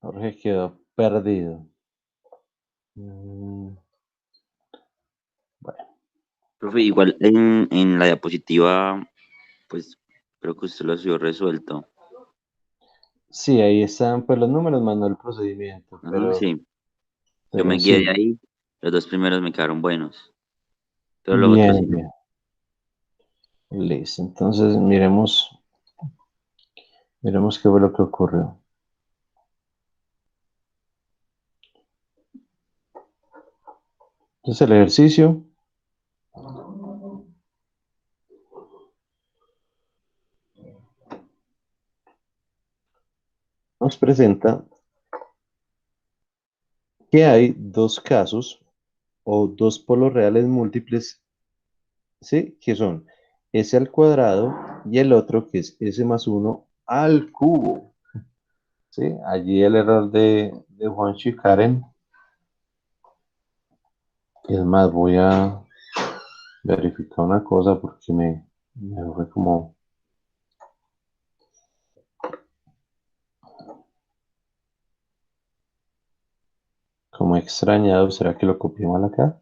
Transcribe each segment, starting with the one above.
Jorge quedó perdido. Bueno, Profe, igual en la diapositiva, pues creo que usted lo ha resuelto. sí, ahí están pues los números, más no el procedimiento, Ajá, sí, yo me pero guié de sí, ahí, los dos primeros me quedaron buenos, pero los otros bien, sí no. bien. Listo, entonces miremos qué fue lo que ocurrió. Entonces el ejercicio nos presenta que hay dos casos o dos polos reales múltiples, ¿sí? Que son s al cuadrado y el otro que es s más 1 al cubo, ¿sí? Allí el error de Juancho y Karen. Es más, voy a verificar una cosa porque me fue como extrañado. ¿Será que lo copié mal acá?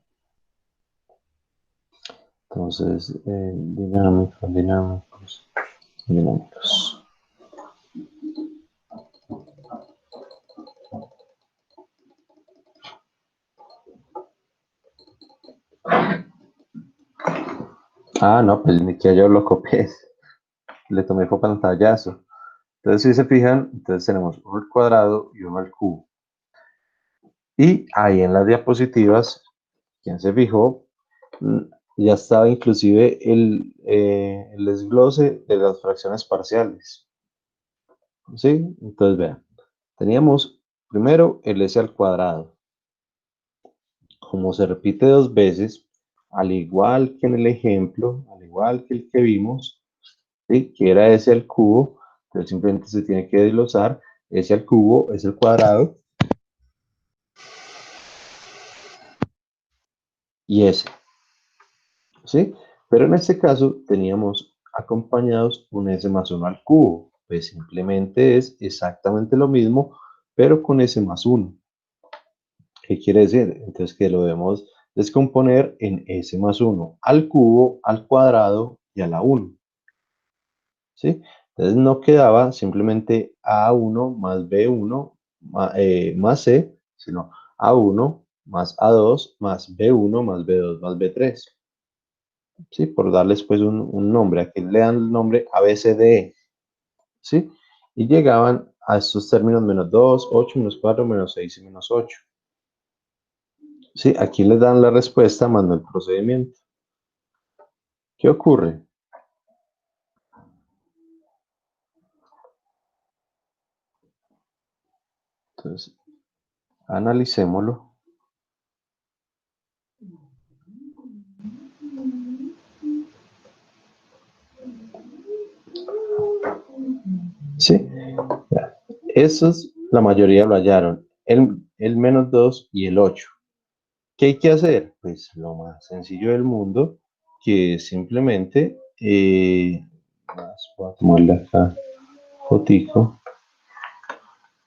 Entonces, dinámicos. Ah, no, pues ni que yo lo copié. Le tomé fue pantallazo. Entonces, si se fijan, entonces tenemos uno al cuadrado y uno al cubo. Y ahí en las diapositivas, quien se fijó, mm, ya estaba inclusive el desglose de las fracciones parciales. ¿Sí? Entonces, vean, teníamos primero el s al cuadrado. Como se repite dos veces, al igual que en el ejemplo, al igual que el que vimos, ¿sí? Que era s al cubo, entonces simplemente se tiene que desglosar s al cubo, s al cuadrado y s, ¿sí? Pero en este caso teníamos acompañados un s más 1 al cubo, pues simplemente es exactamente lo mismo, pero con s más 1. ¿Qué quiere decir? Entonces que lo debemos descomponer en s más 1 al cubo, al cuadrado y a la 1. ¿Sí? Entonces no quedaba simplemente A1 más B1 más C, sino A1 más A2 más B1 más B2 más B3. ¿Sí? Por darles pues un nombre. Aquí le dan el nombre ABCDE. ¿Sí? Y llegaban a estos términos menos 2, 8, menos 4, menos 6 y menos 8. ¿Sí? Aquí les dan la respuesta más no el procedimiento. ¿Qué ocurre? Entonces, analicémoslo. ¿Sí? Esos, la mayoría lo hallaron. El menos 2 y el 8. ¿Qué hay que hacer? Pues lo más sencillo del mundo, que es simplemente, voy a tomarle acá fotico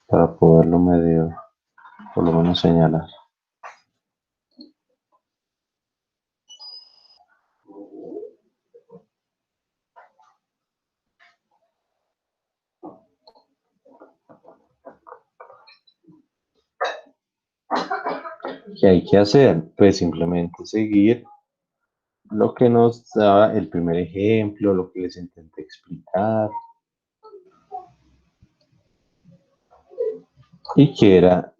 para poderlo medio, por lo menos señalar. ¿Qué hay que hacer? Pues simplemente seguir lo que nos daba el primer ejemplo, lo que les intenté explicar. ¿Y qué era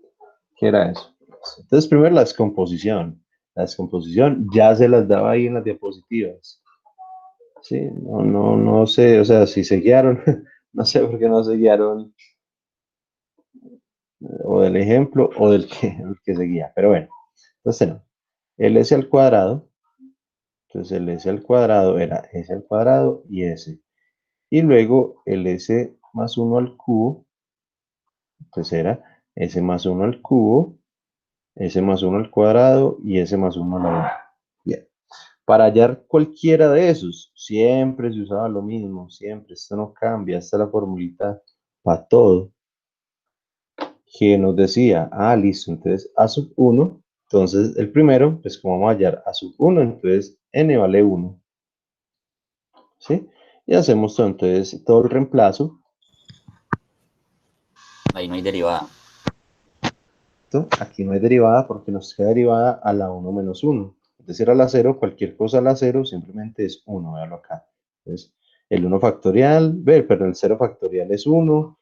eso? Entonces, primero la descomposición. La descomposición ya se las daba ahí en las diapositivas. Sí, no sé, o sea, si se guiaron, no sé por qué no se guiaron o del ejemplo o del que, el que seguía, pero bueno, entonces no. El s al cuadrado, entonces el s al cuadrado era s al cuadrado y s. Y luego el s más 1 al cubo, entonces era s más 1 al cubo, s más 1 al cuadrado y s más 1 a la 1. Bien. Para hallar cualquiera de esos, siempre se usaba lo mismo, siempre, esto no cambia, esta es la formulita para todo, que nos decía, listo, entonces a sub 1, entonces el primero, pues como vamos a hallar a sub 1, entonces n vale 1, ¿sí? Y hacemos todo, entonces todo el reemplazo, Ahí no hay derivada. ¿no? Aquí no hay derivada porque nos queda derivada a la 1 menos 1, es decir, a la 0, cualquier cosa a la 0 simplemente es 1, véalo acá. Entonces, el 1 factorial, pero el 0 factorial es 1,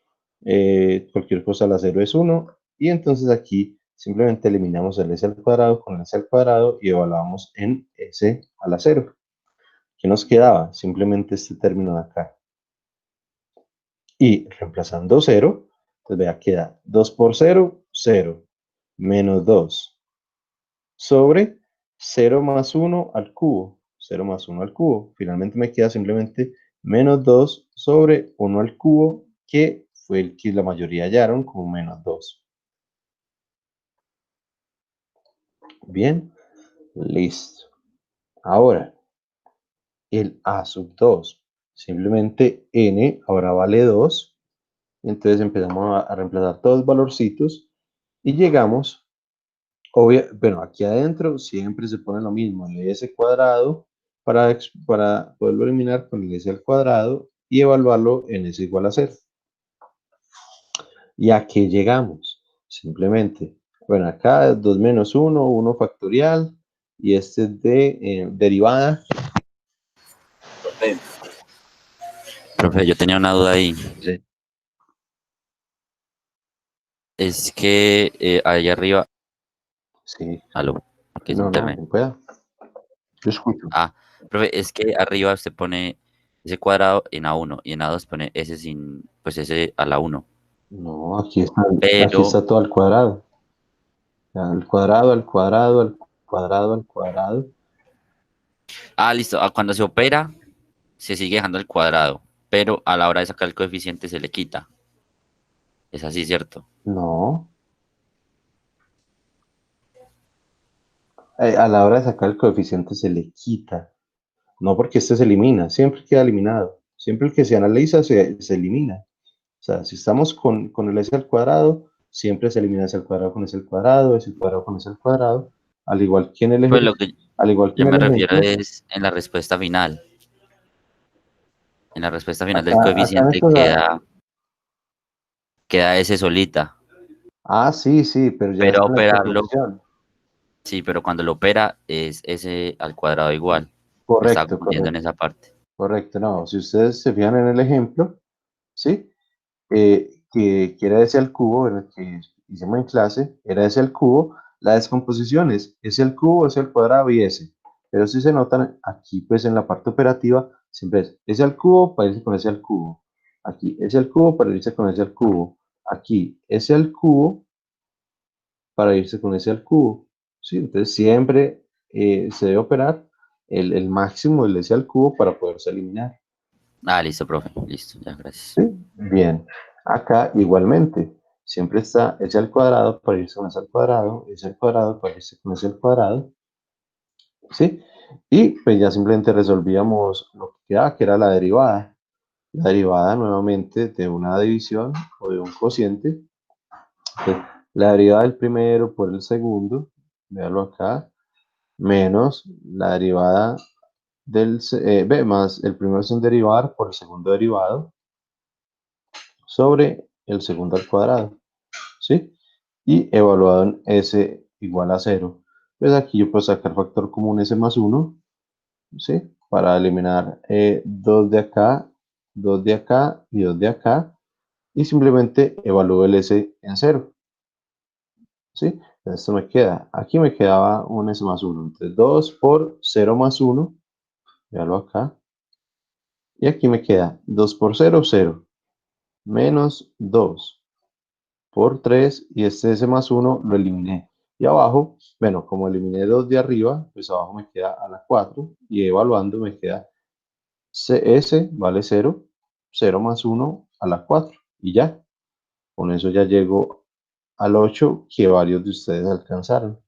cualquier cosa a la 0 es 1, y entonces aquí simplemente eliminamos el s al cuadrado con el s al cuadrado y evaluamos en s a la 0. ¿Qué nos quedaba? Simplemente este término de acá. Y reemplazando 0, pues vea, queda 2 por 0, 0, menos 2, sobre 0 más 1 al cubo. 0 más 1 al cubo. Finalmente me queda simplemente menos 2 sobre 1 al cubo, que fue el que la mayoría hallaron como menos 2. Bien, listo. Ahora, el a sub 2. Simplemente n ahora vale 2. Entonces empezamos a reemplazar todos los valorcitos y llegamos. Bueno, aquí adentro siempre se pone lo mismo, el s cuadrado para poderlo eliminar con el s al cuadrado y evaluarlo en s igual a 0. ¿Y a qué llegamos? Simplemente, bueno, acá es 2 menos 1, 1 factorial, y este es de derivada. Profe, yo tenía una duda ahí. Sí. Es que ahí arriba, Sí, aló, que es no, internet. no pueda. Yo escucho. Ah, profe, es que arriba usted pone ese cuadrado en A1 y en A2 pone ese sin, pues ese a la 1. No, aquí Pero, está todo al cuadrado. Al cuadrado, al cuadrado, al cuadrado, al cuadrado. listo, cuando se opera se sigue dejando el cuadrado, pero a la hora de sacar el coeficiente se le quita. Es así, ¿cierto? No. A la hora de sacar el coeficiente se le quita, no porque este se elimina, siempre queda eliminado, siempre el que se analiza se elimina. O sea, si estamos con el s al cuadrado, siempre se elimina s al cuadrado con s al cuadrado, s al cuadrado con s al cuadrado, Pues lo que al igual que yo en me el refiero ejemplo, es en la respuesta final. En la respuesta final del acá en coeficiente queda ese solita. sí, pero ya es Pero en la operarlo, composición. sí, pero cuando lo opera es ese al cuadrado igual. Me estaba Correcto, confundiendo en correcto, esa parte. correcto. No, si ustedes se fijan en el ejemplo, ¿sí? Que era S al cubo, ¿verdad? Que hicimos en clase, era S al cubo, la descomposición es S al cubo, S al cuadrado y S. Pero si se notan, aquí pues en la parte operativa, siempre es S al cubo para irse con S al cubo. Aquí S al cubo para irse con S al cubo. Aquí S al cubo para irse con S al cubo. ¿Sí? Entonces siempre se debe operar el máximo del S al cubo para poderse eliminar. Listo, profe. Listo, ya, gracias. ¿Sí? Bien. Acá igualmente, siempre está s al cuadrado para irse con s al cuadrado, s al cuadrado para irse con s al cuadrado, ¿sí? Y pues ya simplemente resolvíamos lo que quedaba, que era la derivada. La derivada nuevamente de una división o de un cociente. Entonces, la derivada del primero por el segundo, véalo acá, menos la derivada más el primero sin derivar por el segundo derivado sobre el segundo al cuadrado. ¿Sí? Y evaluado en s igual a 0. Pues aquí yo puedo sacar factor común s más 1, ¿sí? Para eliminar 2 de acá, 2 de acá y 2 de acá. Y simplemente evalúo el s en 0, ¿sí? Esto me queda, aquí me quedaba un s más 1. Entonces 2 por 0 más 1, véalo acá, Y aquí me queda 2 por 0, 0. Menos 2 por 3. Y este S más 1 lo eliminé. Y abajo, bueno, como eliminé 2 de arriba, pues abajo me queda a la 4. Y evaluando me queda S vale 0. 0 más 1 a la 4. Y ya. Con eso ya llego al 8 que varios de ustedes alcanzaron.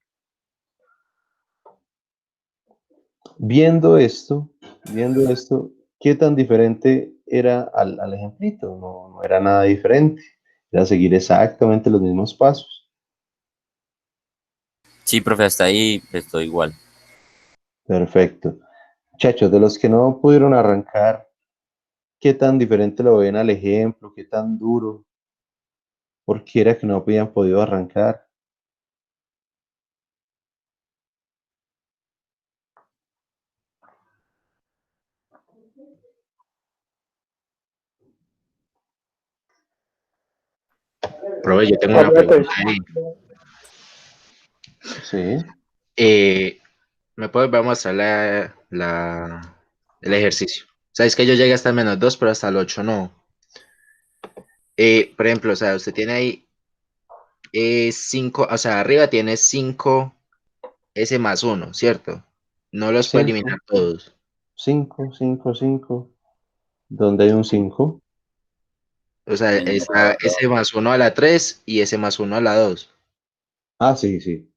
Viendo esto, ¿qué tan diferente era al ejemplito? No, no era nada diferente. Era seguir exactamente los mismos pasos. Sí, profe, hasta ahí estoy igual. Perfecto. Muchachos, de los que no pudieron arrancar, ¿qué tan diferente lo ven al ejemplo? ¿Qué tan duro? ¿Por qué era que no habían podido arrancar? Profe, yo tengo Ah, una pregunta pues, ahí. Sí, ¿Me puede volver a mostrar el ejercicio? Sabes que yo llegué hasta el -2, pero hasta el 8 no. Por ejemplo, o sea, usted tiene ahí 5, o sea, arriba tiene 5 S más 1, ¿cierto? No los puede eliminar 5, todos. 5, 5, 5. ¿Dónde hay un 5? O sea, En el está numerador de S abajo. más 1 a la 3 y S más 1 a la 2. Ah, sí, sí.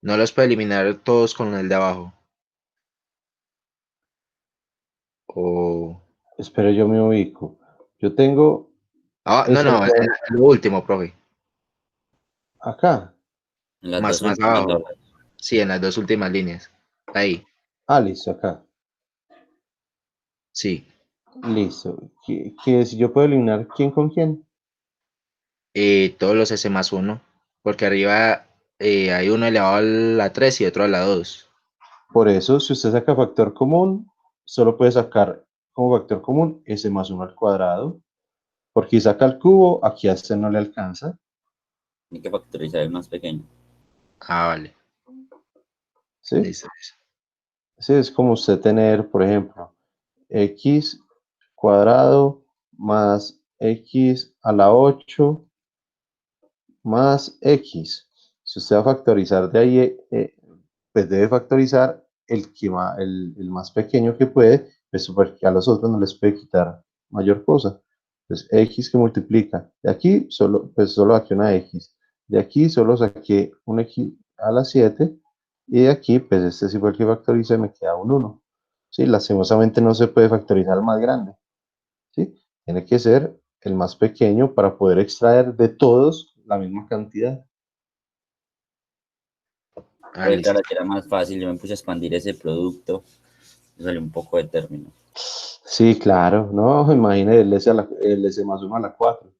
No los puede eliminar todos con el de abajo. O... Espero yo me ubico. Yo tengo Ah, no, ese no, lo último, profe. acá. En las Más, dos más últimas abajo. barras. Sí, en las dos últimas líneas. Ahí, Ah, listo, acá. sí. Listo. ¿Que si yo puedo eliminar quién con quién? Todos los S más 1. Porque arriba hay uno elevado a la 3 y otro a la 2. Por eso, si usted saca factor común, solo puede sacar como factor común s más 1 al cuadrado. Porque si saca el cubo, aquí a este no le alcanza. Tiene que factorizar el más pequeño. Ah, vale. ¿Sí? Listo. Sí, es como usted tener, por ejemplo, x cuadrado más x a la 8 más x. Si usted va a factorizar de ahí, pues debe factorizar el más pequeño que puede, pues porque a los otros no les puede quitar mayor cosa. Pues x que multiplica. De aquí solo, pues solo saqué una x. De aquí solo saqué un x a la 7. Y de aquí, pues este sí fue el que factoriza y me queda un 1. Sí, lastimosamente no se puede factorizar el más grande. ¿Sí? Tiene que ser el más pequeño para poder extraer de todos la misma cantidad. Ah, Pues listo. claro, que era más fácil. Yo me puse a expandir ese producto. Me salió un poco de término. Sí, claro, no, imagínate el S más 1 a la 4.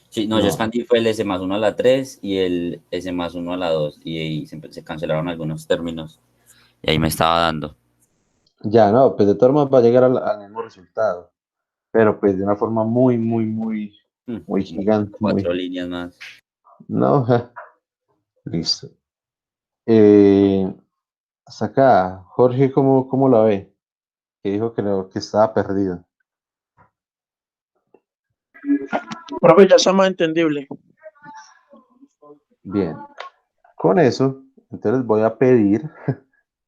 Sí, no, yo No, expandí fue el S más uno a la 3 y el S más uno a la 2. Y ahí se cancelaron algunos términos. Y ahí me estaba dando. ya no, pues de todas formas va a llegar al mismo resultado, pero pues de una forma muy, muy, muy, muy Como gigante, cuatro muy, líneas más. no, ja, listo. Eh, Hasta acá, Jorge, ¿cómo la ve? Que dijo que, que estaba perdido. profe, ya está más entendible. Bien, con eso, entonces voy a pedir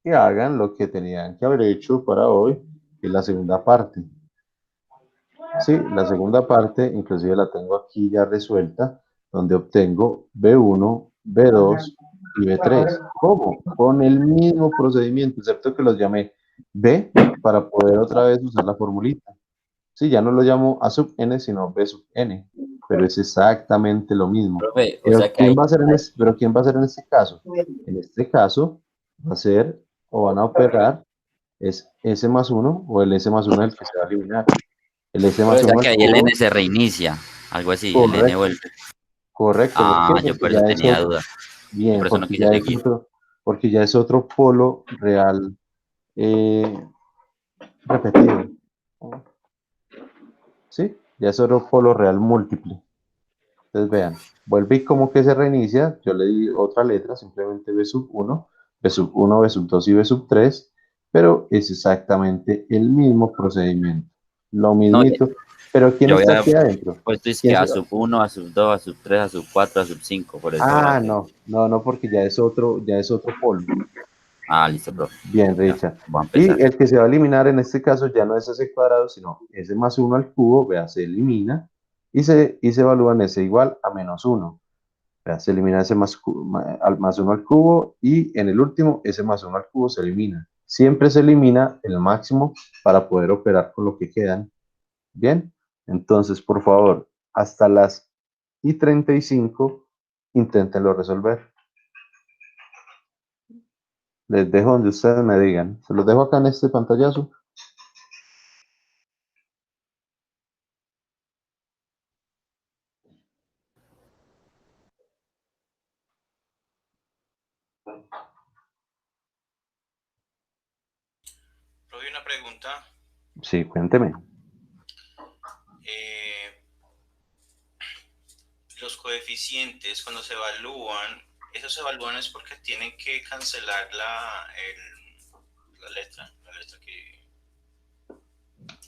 que hagan lo que tenían que haber hecho para hoy, que es la segunda parte. Sí, la segunda parte, inclusive la tengo aquí ya resuelta, donde obtengo B1, B2 y B3. ¿Cómo? Con el mismo procedimiento, excepto que los llamé B para poder otra vez usar la formulita. Sí, ya no lo llamo A sub n, sino B sub n, pero es exactamente lo mismo. Profe, o Pero sea que ¿quién ahí, va a ser pero ¿quién va a ser en este caso? En este caso va a ser o van a operar es S más 1 o el S más 1 es el que se va a eliminar. El S profe, más o sea 1 al que ahí el N cubo, se reinicia. Algo así, el N correcto, vuelve. correcto. ¿Por qué? Ah, yo Porque por eso ya es tenía otro, duda. Yo bien, por eso no quise seguir. porque ya es otro polo real eh, repetido. ¿Sí? Ya es otro polo real múltiple. Entonces vean, vuelve y como que se reinicia, yo le di otra letra, simplemente B sub 1, B sub 1, B sub 2 y B sub 3, pero es exactamente el mismo procedimiento, lo No, mismito. Pero ¿quién yo está había aquí adentro? puesto es que ¿Quién a se- sub 1, a sub 2, a sub 3, a sub 4, a sub 5, por eso Ah, hace. no, porque ya es otro polo. Ah, listo, profe. Bien, Ya, Richard. voy a empezar. Y el que se va a eliminar en este caso ya no es ese cuadrado, sino ese más uno al cubo, vea, se elimina y se evalúa en ese igual a menos uno. Vea, se elimina ese más uno al cubo y en el último ese más uno al cubo se elimina. Siempre se elimina el máximo para poder operar con lo que quedan. Bien, entonces por favor, hasta las y 35 inténtenlo resolver. Les dejo donde ustedes me digan. Se los dejo acá en este pantallazo. Profe, una pregunta. Sí, cuénteme. eh, los coeficientes cuando se evalúan, esos se evalúan es porque tienen que cancelar la letra que...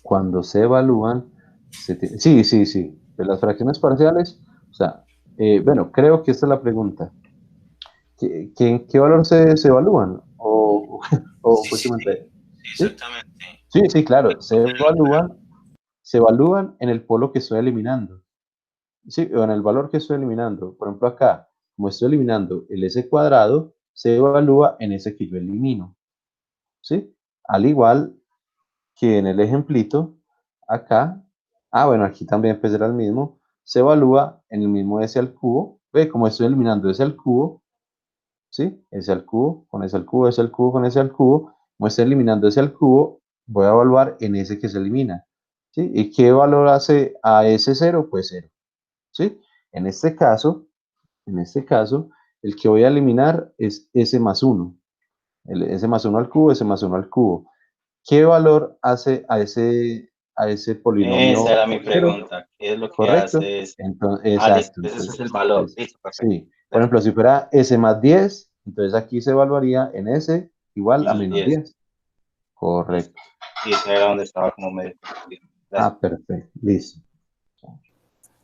Cuando se evalúan, sí, sí, sí. De las fracciones parciales, o sea, bueno, creo que esta es la pregunta. ¿Qué valor se evalúan? O Sí, fue que sí, me sí, enredé? sí, ¿Sí? exactamente. Sí, sí, claro. En el numeral. Se evalúan en el polo que estoy eliminando. Sí, o en el valor que estoy eliminando. Por ejemplo, acá, como estoy eliminando el s cuadrado, se evalúa en ese que yo elimino. ¿Sí? Al igual que en el ejemplito, acá, bueno, aquí también pues era el mismo, se evalúa en el mismo s al cubo. Ve, como estoy eliminando s al cubo, ¿sí? S al cubo, con S al cubo, S al cubo, con S al cubo. Como estoy eliminando S al cubo, voy a evaluar en ese que se elimina, ¿sí? ¿Y qué valor hace a ese cero? Pues cero, ¿sí? En este caso, en este caso, el que voy a eliminar es S más uno. S más uno al cubo, S más uno al cubo. ¿Qué valor hace a ese Esa polinomio era mi cero? pregunta. ¿Qué es lo que ¿Correcto? hace esto? Entonces, Ah, listo. exacto. Entonces ese es el valor. Listo, perfecto. Sí. Por ejemplo, si fuera S más 10, entonces aquí se evaluaría en S igual a Menos menos 10. 10. Listo. Correcto. Sí, ese era donde estaba como medio confundido. Gracias. Perfecto. Listo.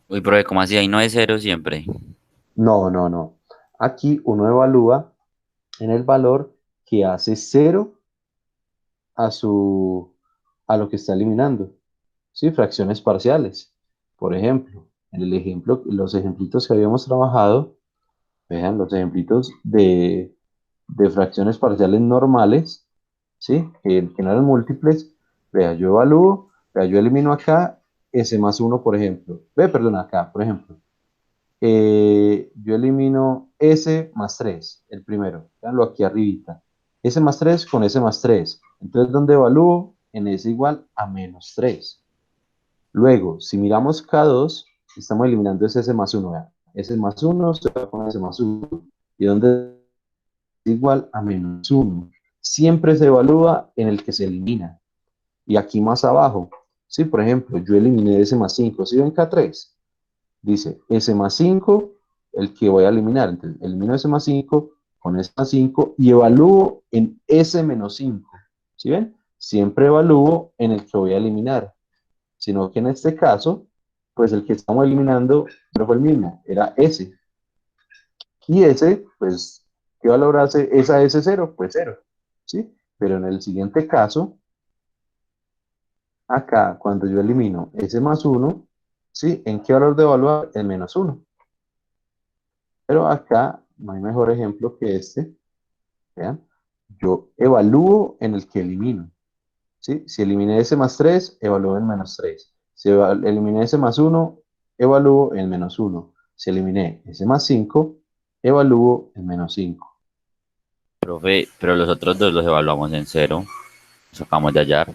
Uy, profe, ¿cómo así? Ahí no es cero siempre. No. Aquí uno evalúa en el valor que hace 0 a a lo que está eliminando. ¿Sí? Fracciones parciales. Por ejemplo, en el ejemplo, los ejemplitos que habíamos trabajado, vean los ejemplitos de fracciones parciales normales, ¿sí? Que no eran múltiples. Vea, yo evalúo, vea, yo elimino acá S más uno, por ejemplo. Ve, perdón, acá, por ejemplo. Yo elimino S más 3, el primero. Veanlo aquí arribita. S más 3 con S más 3. Entonces, ¿dónde evalúo? En S igual a menos 3. Luego, si miramos K2, estamos eliminando ese S más 1. Vean. S más 1 se va con S más 1. ¿Y dónde es igual a menos 1? Siempre se evalúa en el que se elimina. Y aquí más abajo, ¿sí? Por ejemplo, yo eliminé S más 5. ¿Sí ven K3? Dice S más 5, el que voy a eliminar. Entonces, elimino S más 5 con S más 5 y evalúo en S menos 5. ¿Sí ven? Siempre evalúo en el que voy a eliminar. Sino que en este caso, pues el que estamos eliminando no fue el mismo, era S. Y S, pues, ¿qué valor hace esa S0? Pues 0. ¿Sí? Pero en el siguiente caso, acá, cuando yo elimino S más 1, ¿sí? ¿En qué valor de evaluar? En menos 1. Pero acá no hay mejor ejemplo que este. Vean, yo evalúo en el que elimino. ¿Sí? Si eliminé S más 3, evalúo en menos 3. Si eliminé S más 1, evalúo en menos 1. Si eliminé S más 5, evalúo en menos 5. Profe, pero los otros dos los evaluamos en cero. Los acabamos de hallar.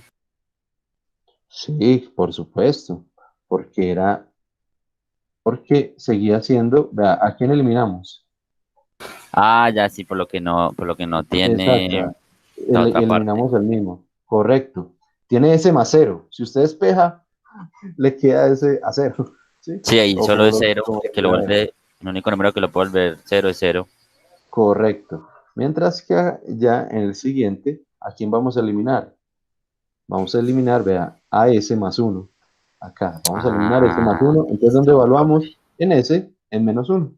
Sí, por supuesto. Porque seguía siendo, vea, ¿a quién eliminamos? Ah, ya sí, por lo que no tiene Exacto. la otra parte. Eliminamos el mismo. Correcto. Tiene S más 0. Si usted despeja, le queda ese a 0. ¿Sí? Sí, ahí O solo es como, cero, como lo que lo quiera ver. vuelve, el único número que lo puede volver cero es cero. Correcto. Mientras que ya en el siguiente, ¿A quién vamos a eliminar? Vamos a eliminar, vea, a ese más uno. Acá, vamos a eliminar ese más Ah, uno. Entonces, ¿dónde listo, evaluamos? profe. En ese, en menos uno.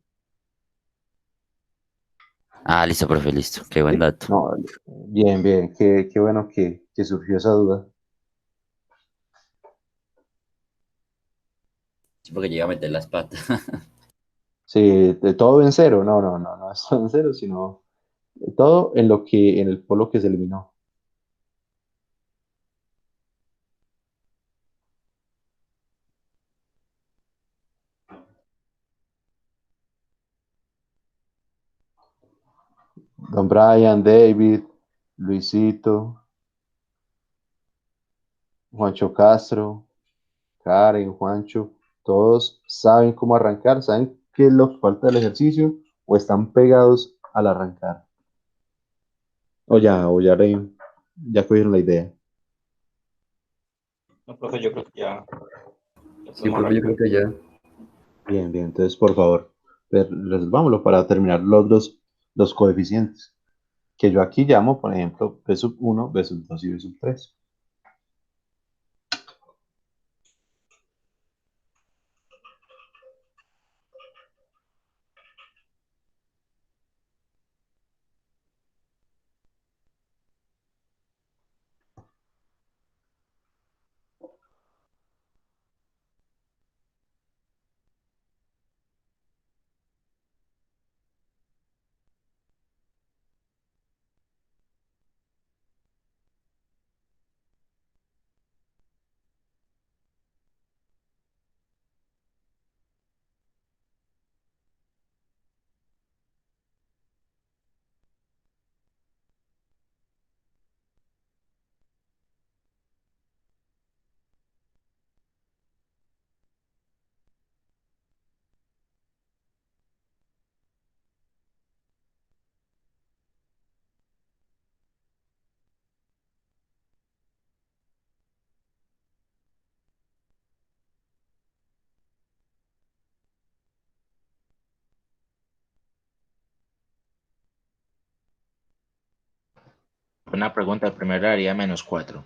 Ah, listo, profe, listo. Qué buen ¿Sí? dato. No, bien, bien. Qué bueno que surgió esa duda. Sí, porque llega a meter las patas. Sí, de todo en cero. No, no, no, no es todo en cero, sino de todo en lo que, en el polo que se eliminó. Don Brian, David, Luisito, Juancho Castro, Karen, Juancho, todos saben cómo arrancar, saben qué es lo que falta del ejercicio o están pegados al arrancar. Ya cogieron la idea. No, profe, yo creo que ya Sí, podemos profe, yo arrancar. creo que ya. Bien, bien. Entonces, por favor, resolvámoslo para terminar los coeficientes. Que yo aquí llamo, por ejemplo, B sub 1, B sub 2 y B sub 3. Una pregunta, el primero daría -4.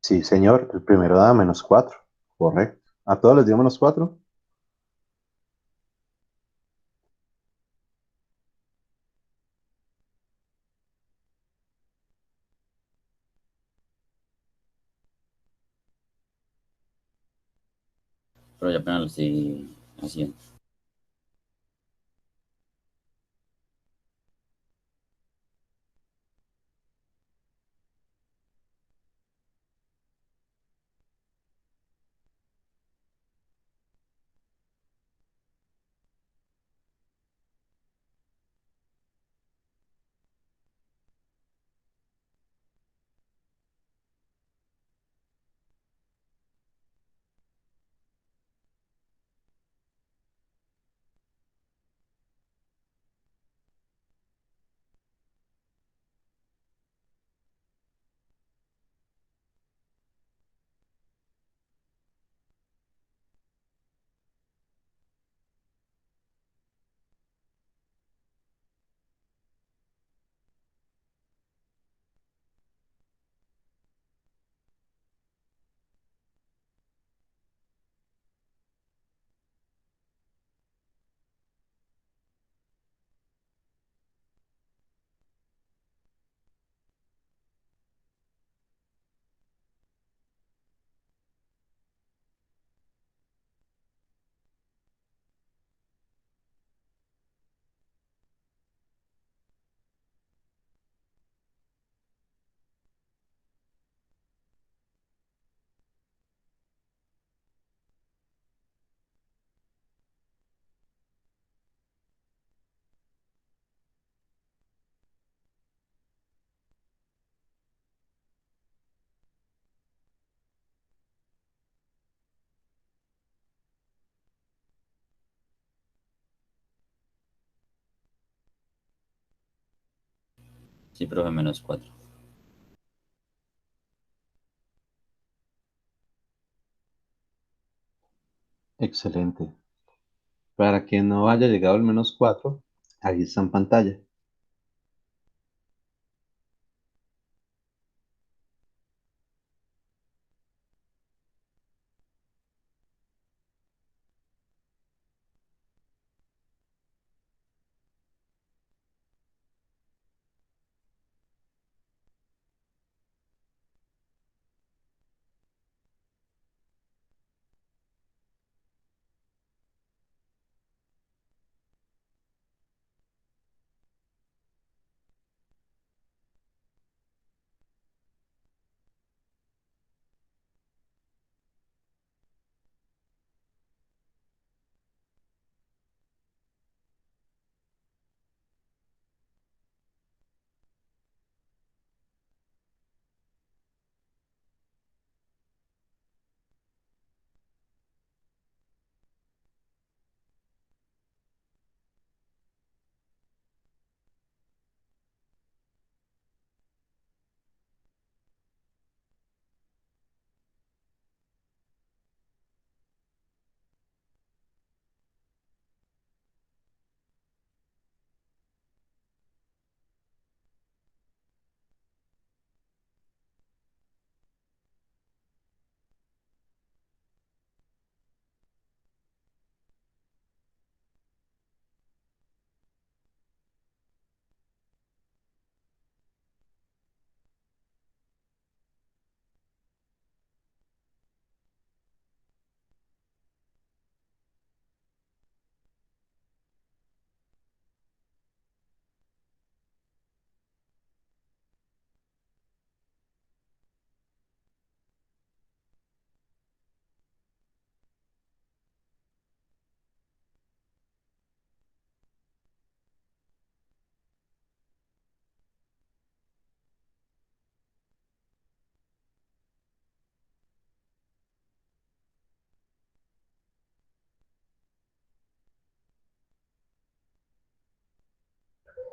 Sí, señor, el primero da -4. Correcto. ¿A todos les dio -4? Pero ya apenas lo estoy haciendo. Sí, profe, -4. Excelente. Para que no haya llegado al -4, Ahí está en pantalla.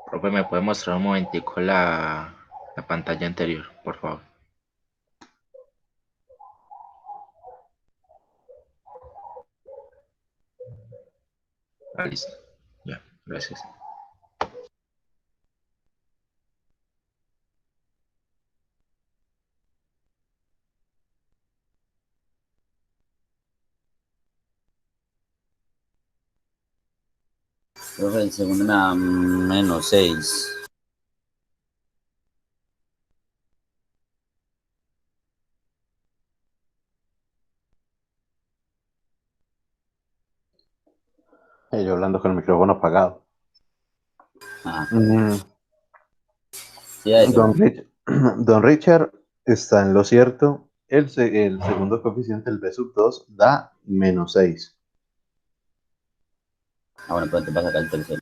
Profe, ¿me puede mostrar un momentico la pantalla anterior, por favor? Ah, listo. Ya, gracias. Profe, el segundo me da -6. Yo hablando con el micrófono apagado. Ah, Mm, sí, a eso. Don Richard está en lo cierto. El segundo coeficiente, el B sub 2, da -6. Ah, bueno, pero te pasa acá el tercero.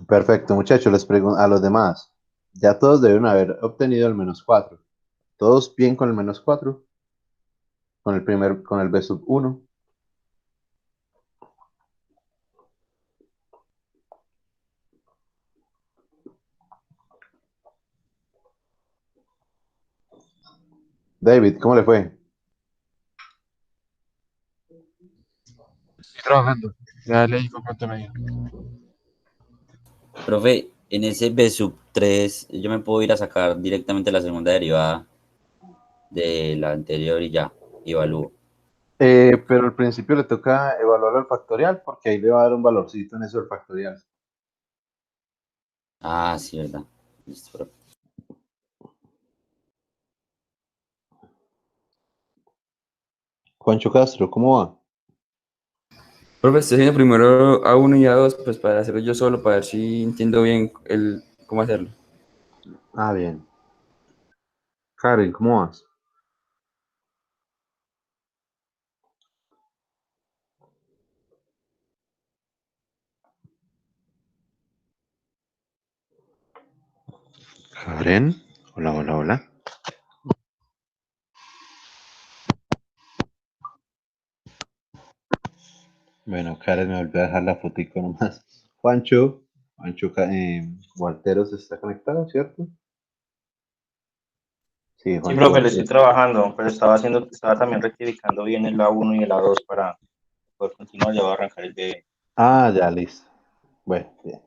Perfecto, muchachos, les pregunto a los demás. Ya todos deben haber obtenido el -4. ¿Todos bien con el -4? Con el B sub 1. David, ¿cómo le fue? Estoy trabajando. Ya le digo cuánto me dio. Profe, en ese B sub 3, yo me puedo ir a sacar directamente la segunda derivada de la anterior y ya, y evalúo. Pero al principio le toca evaluar el factorial porque ahí le va a dar un valorcito en eso del factorial. Ah, sí, verdad. Listo, profe. Juancho Castro, ¿cómo va? Profe, estoy haciendo primero A1 y A2, pues para hacerlo yo solo, para ver si entiendo bien cómo hacerlo. Ah, bien. Karen, ¿cómo vas? Karen, hola, hola, hola. Bueno, Karen me volvió a dejar la fotico nomás. Walteros está conectado, ¿cierto? Sí, Sí, Juancho profe, le estoy Walteros. trabajando, pero estaba también rectificando bien el A1 y el A2 para poder continuar. Ya voy a arrancar el B. Ah, ya, listo. Bueno, bien.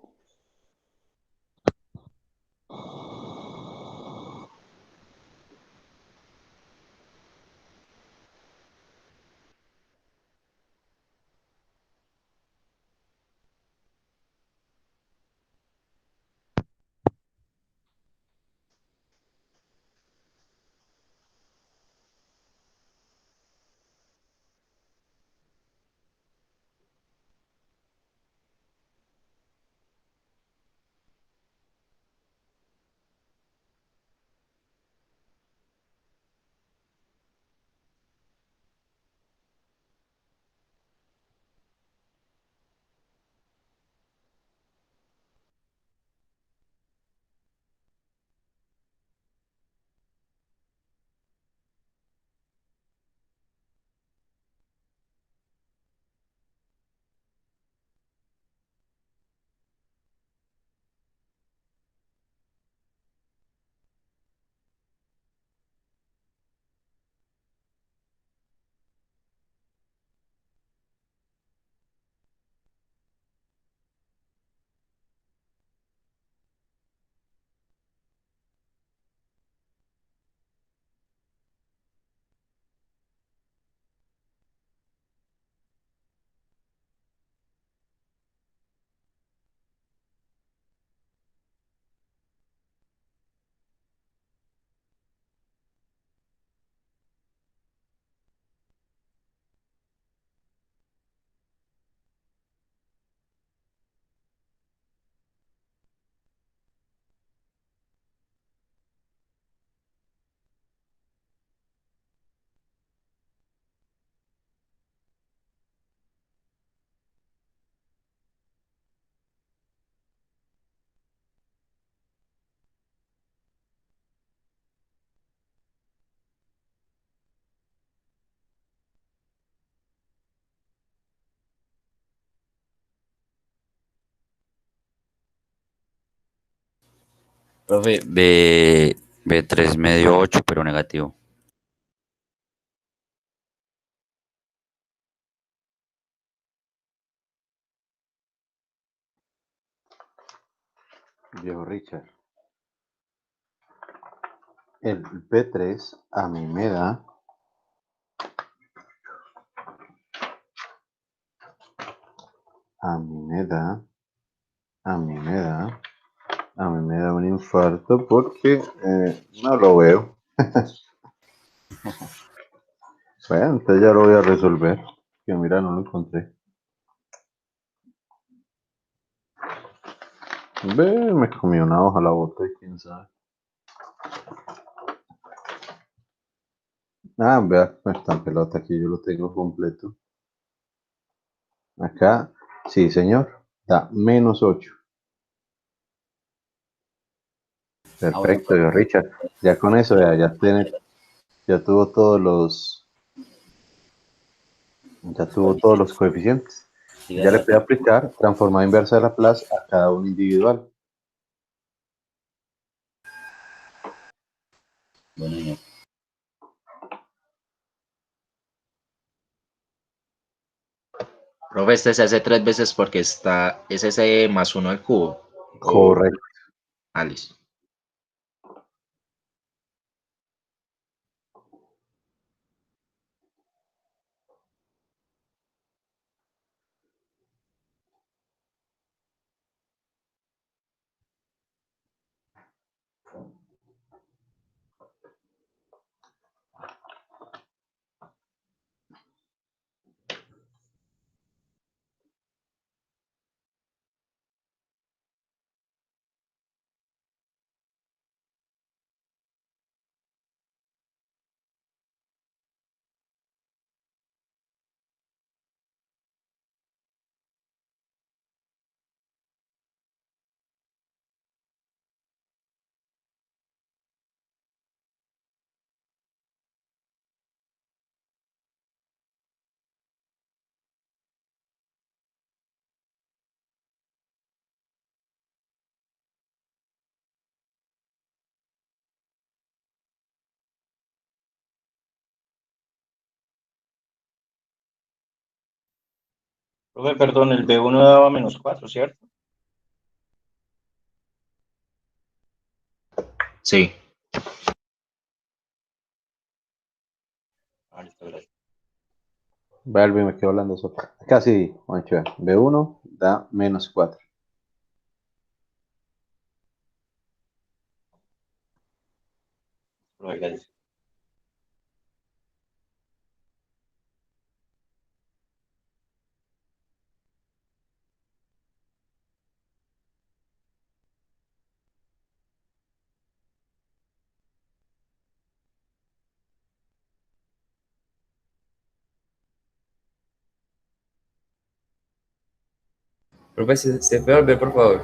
Profe, B3 medio 8, pero negativo. Viejo Richard, el P3 a mí me da a mí me da a mí me da a mí me da un infarto porque no lo veo. Bueno, entonces ya lo voy a resolver. Que mira, no lo encontré. Ve, me comí una hoja la bota y quién sabe. Ah, vea, no está en pelota aquí, yo lo tengo completo. Acá, sí, señor, da -8. Bueno, Perfecto, yo, Richard. Ya con eso, ya tuvo todos los coeficientes. siga Ya le esa puede fórmula. aplicar transformada inversa de Laplace a cada uno individual. Bueno, señor. Profe, este se hace 3 veces porque es ese más uno al cubo. O, Correcto. Alice. Profe, perdón, el B1 daba -4, ¿cierto? Sí. Ah, listo, gracias. Vuelve y me quedo hablando eso. Acá sí, Juancho, B1 da -4. Profe, gracias. Profe, ¿se puede volver, por favor?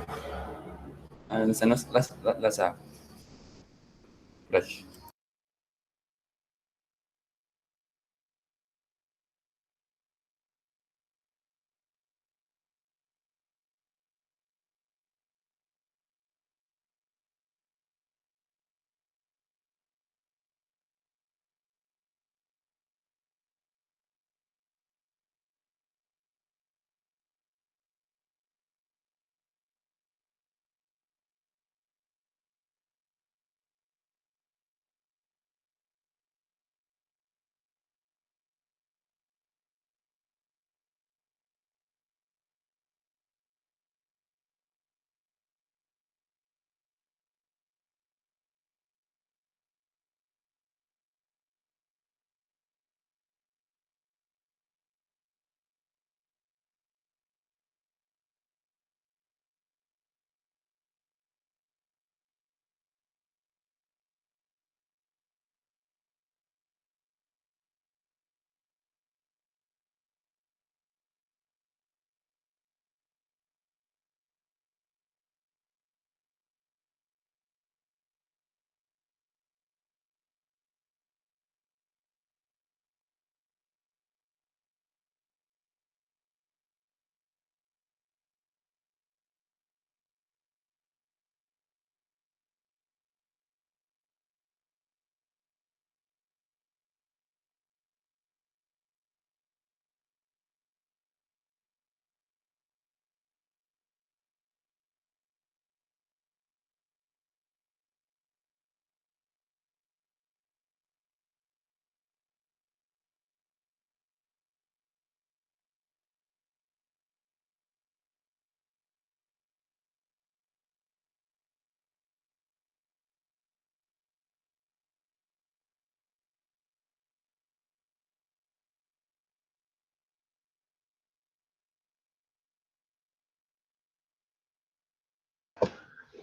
A donde están las A. Gracias.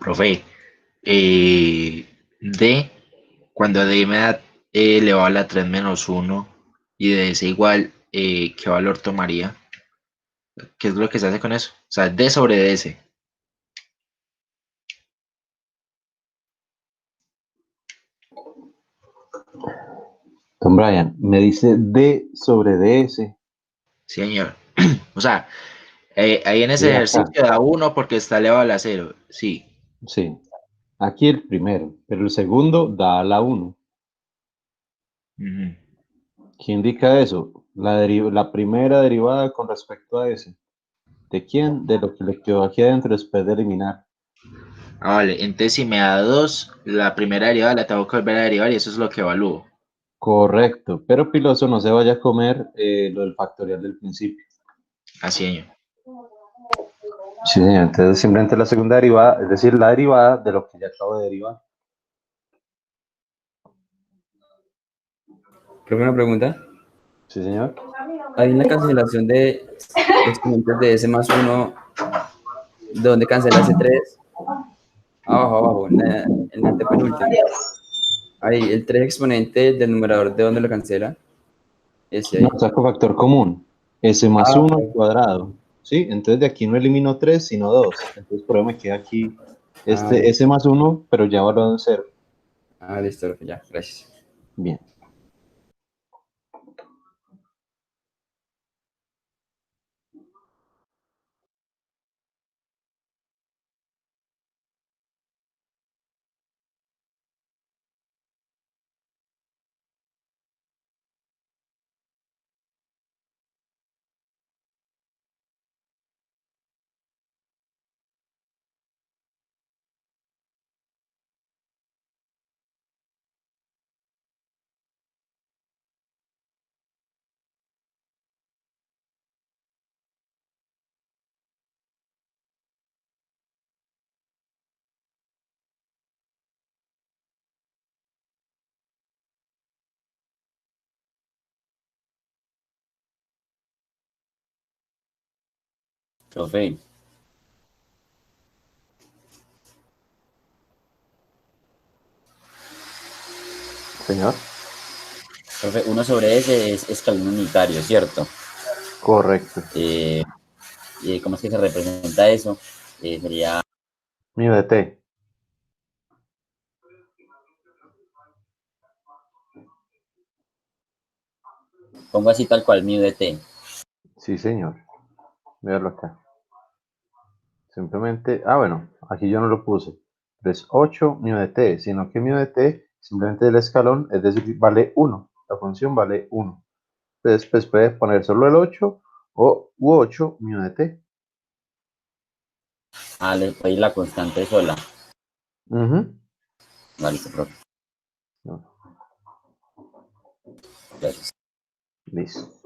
Profe, D, cuando D me da elevado a la 3 menos uno y de ese igual, ¿qué valor tomaría? ¿Qué es lo que se hace con eso? O sea, D sobre DS. Don Brian, me dice D sobre DS. Sí, señor. O sea, ahí en ese Sí, acá. ejercicio da 1 porque está elevado a la 0. Sí. Sí. Aquí el primero, pero el segundo da a la 1. Ujú. ¿Qué indica eso? La primera derivada con respecto a ese. ¿De quién? De lo que le quedó aquí adentro después de eliminar. Ah, vale. Entonces, si me da 2, la primera derivada la tengo que volver a derivar y eso es lo que evalúo. Correcto, pero piloso no se vaya a comer lo del factorial del principio. Así, señor. Sí, señor. Entonces simplemente la segunda derivada, es decir, la derivada de lo que ya acabo de derivar. Profe, una pregunta. Sí, señor. Hay una cancelación de exponentes de S más uno, ¿de dónde cancela ese 3? Abajo, en la antepenúltima. Ahí, el 3 exponente del numerador, ¿de dónde lo cancela? Ese No, ahí. saco factor común. S más Ah, 1 al ok. cuadrado. ¿Sí? Entonces de aquí no elimino 3 sino 2. Entonces por eso me queda aquí Ah, este S listo. más 1 pero ya evaluado en 0. Ah, listo, profe, ya, gracias. Bien. Profe, Señor. profe, 1 sobre S es escalón unitario, ¿cierto? Correcto. Eh, ¿Cómo es que se representa eso? Sería, Mío de T. pongo así tal cual, mi DT. Sí, señor. Véalo acá. Simplemente, bueno, aquí yo no lo puse. Pero es 8 mío de T, sino que mío de T simplemente el escalón, es decir, vale 1. La función vale 1. Entonces, pues puede poner solo el 8 o u 8 mío de T. Ah, le voy la constante sola. Ujú. Vale, listo, profe. No, Gracias. listo.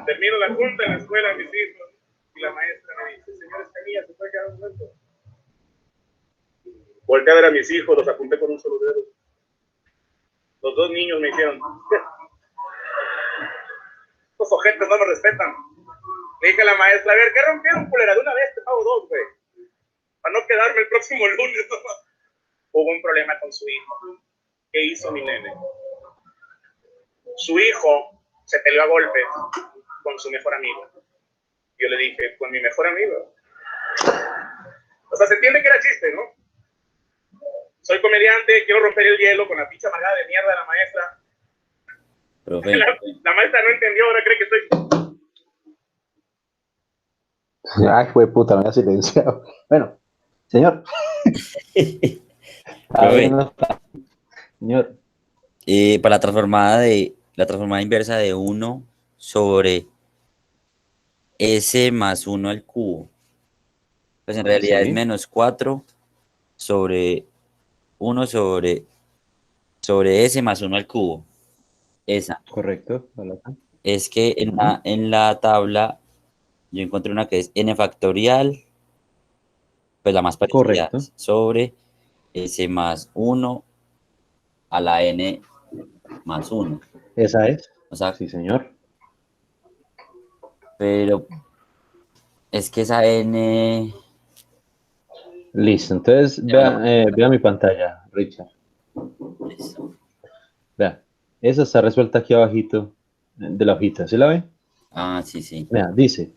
Termino la junta en la escuela de mis hijos y la maestra me dice, señor Escamilla, ¿se puede quedar un momento? Volteé a ver a mis hijos, los apunté con un solo dedo. Los dos niños me dijeron, estos ojetes no me respetan. Le dije a la maestra, a ver, ¿qué rompieron, culera? De una vez te pago 2, güey. Para no quedarme el próximo lunes. Hubo un problema con su hijo. ¿Qué hizo mi nene? Su hijo se peleó a golpes con su mejor amigo. Yo le dije, ¿con mi mejor amigo? O sea, se entiende que era chiste, ¿no? Soy comediante, quiero romper el hielo con la pinche amargada de mierda de la maestra. Profe, La maestra no entendió, ahora cree que estoy... Ay, fue puta, me había silenciado. Bueno, señor. A ver, profe, no, señor. para la transformada inversa de 1 sobre S más 1 al cubo. Pues en realidad es Sí. menos 4 sobre 1 sobre S más 1 al cubo. Esa. Correcto. Es que en la tabla yo encontré una que es n factorial, pues la más parecida, Correcto. sobre S más 1 a la n más 1. Esa es. O sea, Sí, señor. pero es que esa n... Listo. Entonces, vea mi pantalla, Richard. Listo. Vea. Esa está resuelta aquí abajito de la hojita. ¿Sí la ve? Ah, sí, sí. Vea, dice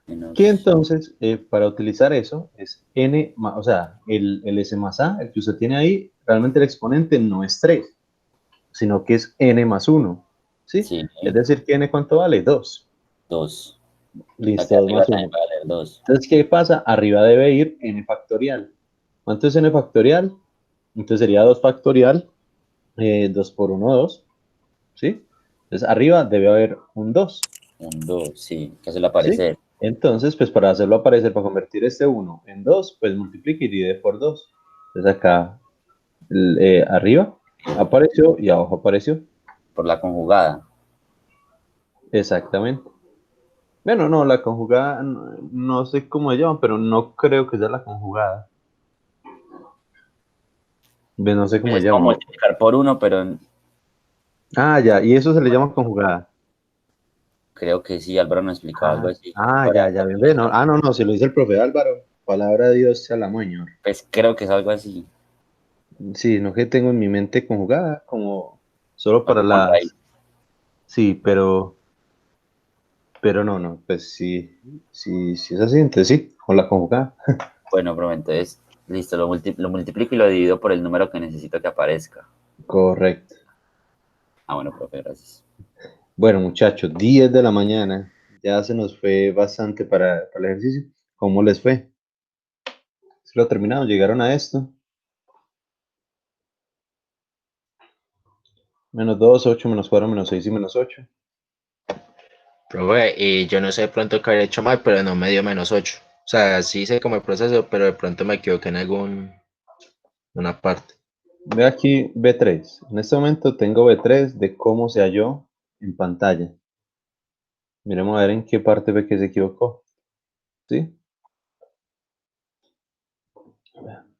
Menos... que entonces, para utilizar eso, es n, o sea, el s más a, el que usted tiene ahí, realmente el exponente no es 3, sino que es n más 1. ¿Sí? Sí, Es decir, que n, ¿cuánto vale? 2. 2. Listo, 2 más 1. 2. Entonces, ¿qué pasa? Arriba debe ir n factorial. ¿Cuánto es n factorial? Entonces sería 2 factorial, 2 por 1, 2. ¿Sí? Entonces, arriba debe haber un 2. Un 2, sí, que se le ¿Sí? aparece. Entonces, pues para hacerlo aparecer, para convertir este 1 en 2, pues multiplique y divide por 2. Entonces acá arriba apareció y abajo apareció. Por la conjugada. Exactamente. Bueno, no, la conjugada, no sé cómo se llama, pero no creo que sea la conjugada. No sé cómo se Es como llama. multiplicar por 1, pero Ah, ya, y eso se le llama conjugada. creo que sí, Álvaro nos explicaba algo así. Ya, bien, bien. No, si lo dice el profe Álvaro, palabra de Dios sea la moño. Pues creo que es algo así. Sí, no que tengo en mi mente conjugada, como solo para Con las... raíz. Sí, pero no, pues sí es así, entonces sí, con la conjugada. Bueno, pero entonces, listo, lo multiplico y lo divido por el número que necesito que aparezca. Correcto. Ah, bueno, profe, gracias. Bueno, muchachos, 10 de la mañana, ya se nos fue bastante para el ejercicio. ¿Cómo les fue? ¿Se lo terminaron? ¿Llegaron a esto? Menos 2, 8, menos 4, menos 6 y menos 8. Profe, yo no sé de pronto qué habré hecho mal, pero no me dio menos 8. O sea, sí sé como el proceso, pero de pronto me equivoqué en una parte. Ve aquí B3. En este momento tengo B3 de cómo se halló en pantalla. Miremos a ver en qué parte ve que se equivocó. ¿Sí?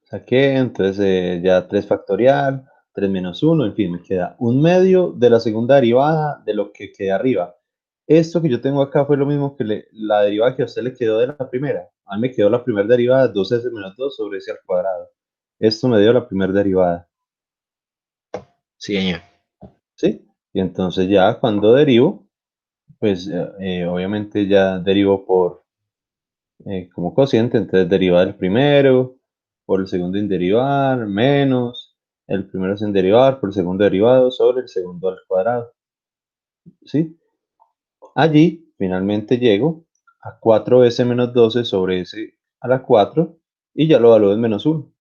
Saqué, entonces ya 3 factorial, 3 menos 1, en fin, me queda un medio de la segunda derivada de lo que queda arriba. Esto que yo tengo acá fue lo mismo que la derivada que a usted le quedó de la primera. A mí me quedó la primera derivada, 2s menos 2 sobre s al cuadrado. Esto me dio la primera derivada. Sí, señor. ¿Sí? Y entonces ya cuando derivo, pues obviamente ya derivo por como cociente, entonces derivar el primero, por el segundo sin derivar, menos el primero sin derivar, por el segundo derivado sobre el segundo al cuadrado. ¿Sí? Allí finalmente llego a 4s menos 12 sobre s a la 4 y ya lo evalúo en menos 1.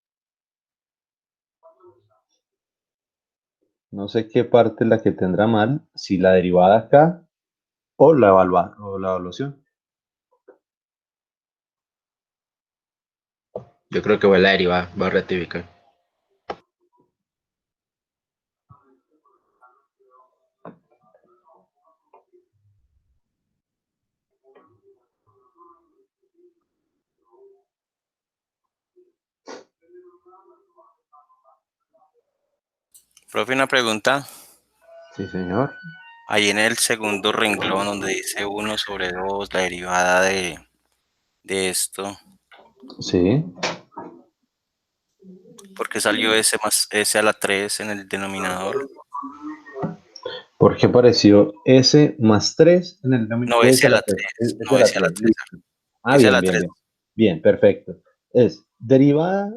No sé qué parte es la que tendrá mal, si la derivada acá o o la evaluación. Yo creo que fue la derivada, va a rectificar. Profe, una pregunta. Sí, señor. Ahí en el segundo renglón donde dice 1/2, la derivada de esto, Sí. ¿por qué salió s a la 3 en el denominador? ¿Por qué apareció S más 3 en el No, denominador? s S a a la la 3. 3, S no, a la s a la 3. 3, Listo. Ah, s a bien, la bien, 3. bien. Bien, perfecto. Es derivada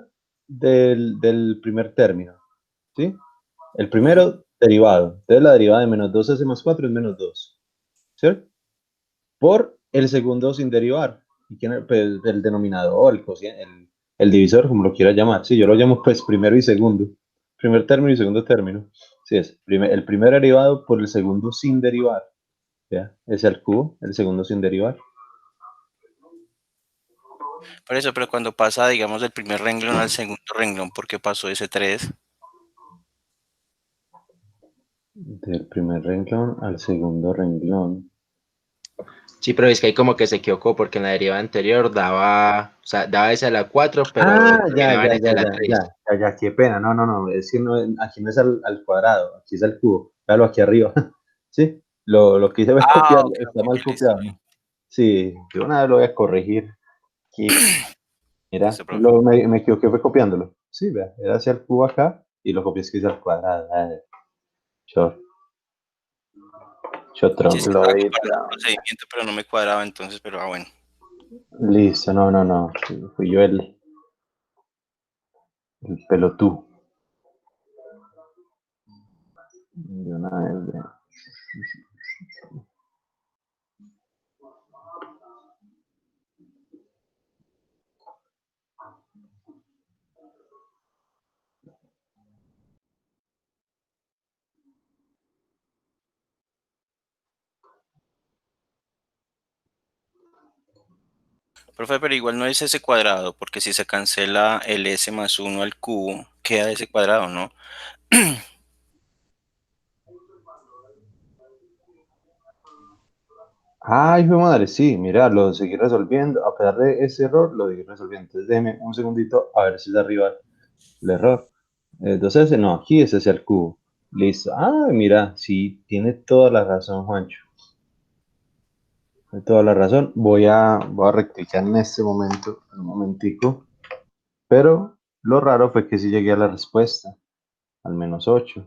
del primer término. ¿Sí? El primero, derivado. Entonces la derivada de menos 2S más 4 es menos 2. ¿Cierto? Por el segundo sin derivar. ¿Y quién es? Pues, el denominador, el cociente, el divisor, como lo quiera llamar. Sí, yo lo llamo pues primero y segundo. Primer término y segundo término. Sí, es el primer derivado por el segundo sin derivar. ¿Ya? Es el cubo, el segundo sin derivar. Por eso, pero cuando pasa, digamos, del primer renglón al segundo renglón, ¿por qué pasó ese 3? Del primer renglón al segundo renglón. Sí, pero es que ahí como que se equivocó porque en la derivada anterior daba, o sea, daba S a la 4, pero Ah, ya, terminaba en ya, S ya, a la ya, 3. ya, ya, ya, qué pena. No, no, no, es que no, aquí no es al cuadrado, aquí es al cubo. Véalo aquí arriba. Sí, lo que hice fue Ah, copiar, ok, está ok, mal listo. copiado, ¿no? Sí, yo una vez lo voy a corregir. Aquí, mira, Listo, profe. me equivoqué, fue copiándolo. Sí, vea, era hacia el cubo acá y lo copié es que es al cuadrado. Yo, yo Sí, es que tronco. estaba comparando el procedimiento, pero no me cuadraba entonces, pero bueno. Listo, no, no, no. Fui yo el pelotú. De una vez, vea. Profe, pero igual no es ese cuadrado, porque si se cancela el s más 1 al cubo, queda ese cuadrado, ¿no? Ay, hijo de madre, sí, mira, lo seguí resolviendo. A pesar de ese error, lo seguí resolviendo. Entonces, déjeme un segundito a ver si es arriba el error. Entonces, no, aquí es ese el cubo. Listo. Ah, mira, sí, tiene toda la razón, Juancho. Tiene toda la razón. Voy a rectificar en este momento, un momentico. Pero lo raro fue que sí llegué a la respuesta, al menos 8.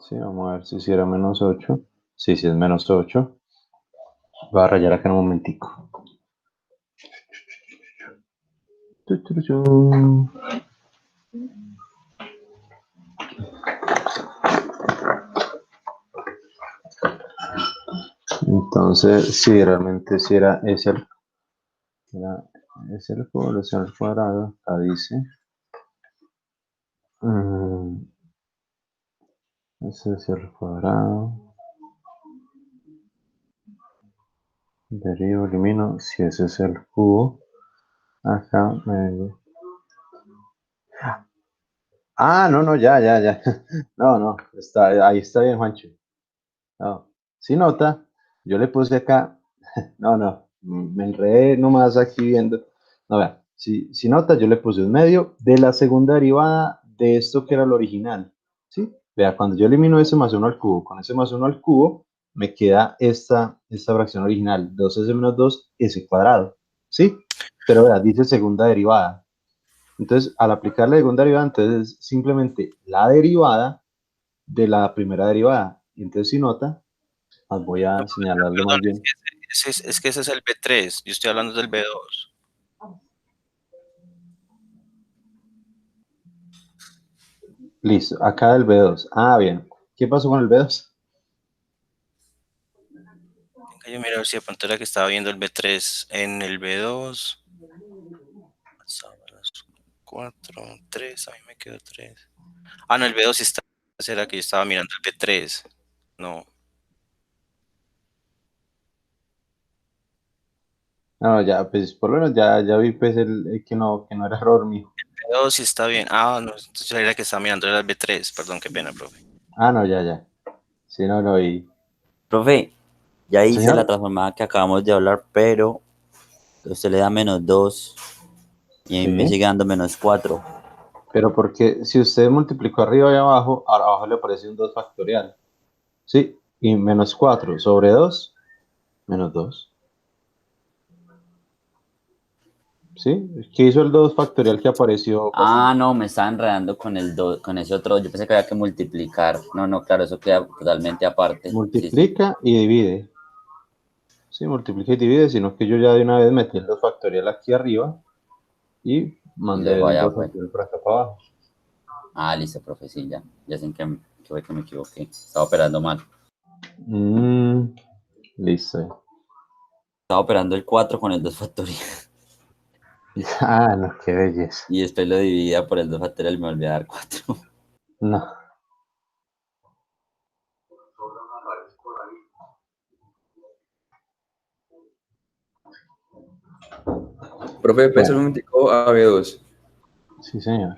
Sí, vamos a ver si era menos 8. Sí, sí es menos 8. Voy a rayar acá en un momentico. Tu, tu, tu. Entonces, sí, realmente sí era es el población al cuadrado, acá dice. Mm, ese es el cuadrado. Derivo, elimino. Si ese es el cubo, acá me vengo. Ah, no, no, ya, ya, ya. No, no, ahí está bien, Juancho. No, si nota, yo le puse acá. No, no, me enredé nomás aquí viendo. No, vea, si nota, yo le puse un medio de la segunda derivada de esto que era lo original. ¿Sí? Vea, cuando yo elimino ese más 1 al cubo, con ese más 1 al cubo, me queda esta fracción original, 2s menos 2, s cuadrado. ¿Sí? Pero vea, dice segunda derivada. Entonces, al aplicar la segunda derivada, entonces es simplemente la derivada de la primera derivada. Y entonces, si nota, voy No, a profesor, señalarlo perdón, más bien. es que ese es el B3, yo estoy hablando del B2. Listo, acá el B2. Ah, bien. ¿Qué pasó con el B2? Venga, yo miro a ver si de pronto era que estaba viendo el B3 en el B2. 4, 3, a mí me quedó 3. Ah, no, el B2 está. ¿Será que yo estaba mirando el B3? No. No, ya, pues por lo menos ya vi pues el que no era error mío. El B2 sí está bien. Ah, no, entonces era que estaba mirando era el B3. Perdón, qué pena, profe. Ah, no, ya. Sí, no, y... Profe, ya hice la Señor, transformada que acabamos de hablar, pero usted le da -2 y a mí me sí, sigue dando -4. pero porque si usted multiplicó arriba y abajo, abajo le aparece un 2 factorial. Sí, y -4 sobre 2, -2. ¿Sí? ¿Qué hizo el 2 factorial que apareció? Ah, no, me estaba enredando con el con ese otro. Yo pensé que había que multiplicar. No, claro, eso queda totalmente aparte. Sí. Multiplica y divide. Sí, multiplica y divide, sino que yo ya de una vez metí el 2 factorial aquí arriba y Y lo mandé dejo el allá 2 afuera. factorial por acá para abajo. Ah, listo, profe, sí, ya. Ya sé que fue que me equivoqué. Estaba operando mal. Listo. Estaba operando el 4 con el 2 factorial. Ah, no, qué belleza. Y después lo dividía por el 2 factorial y me volvía a dar 4. No. Profe, pesa un Bueno, momentico a B2. sí, señor.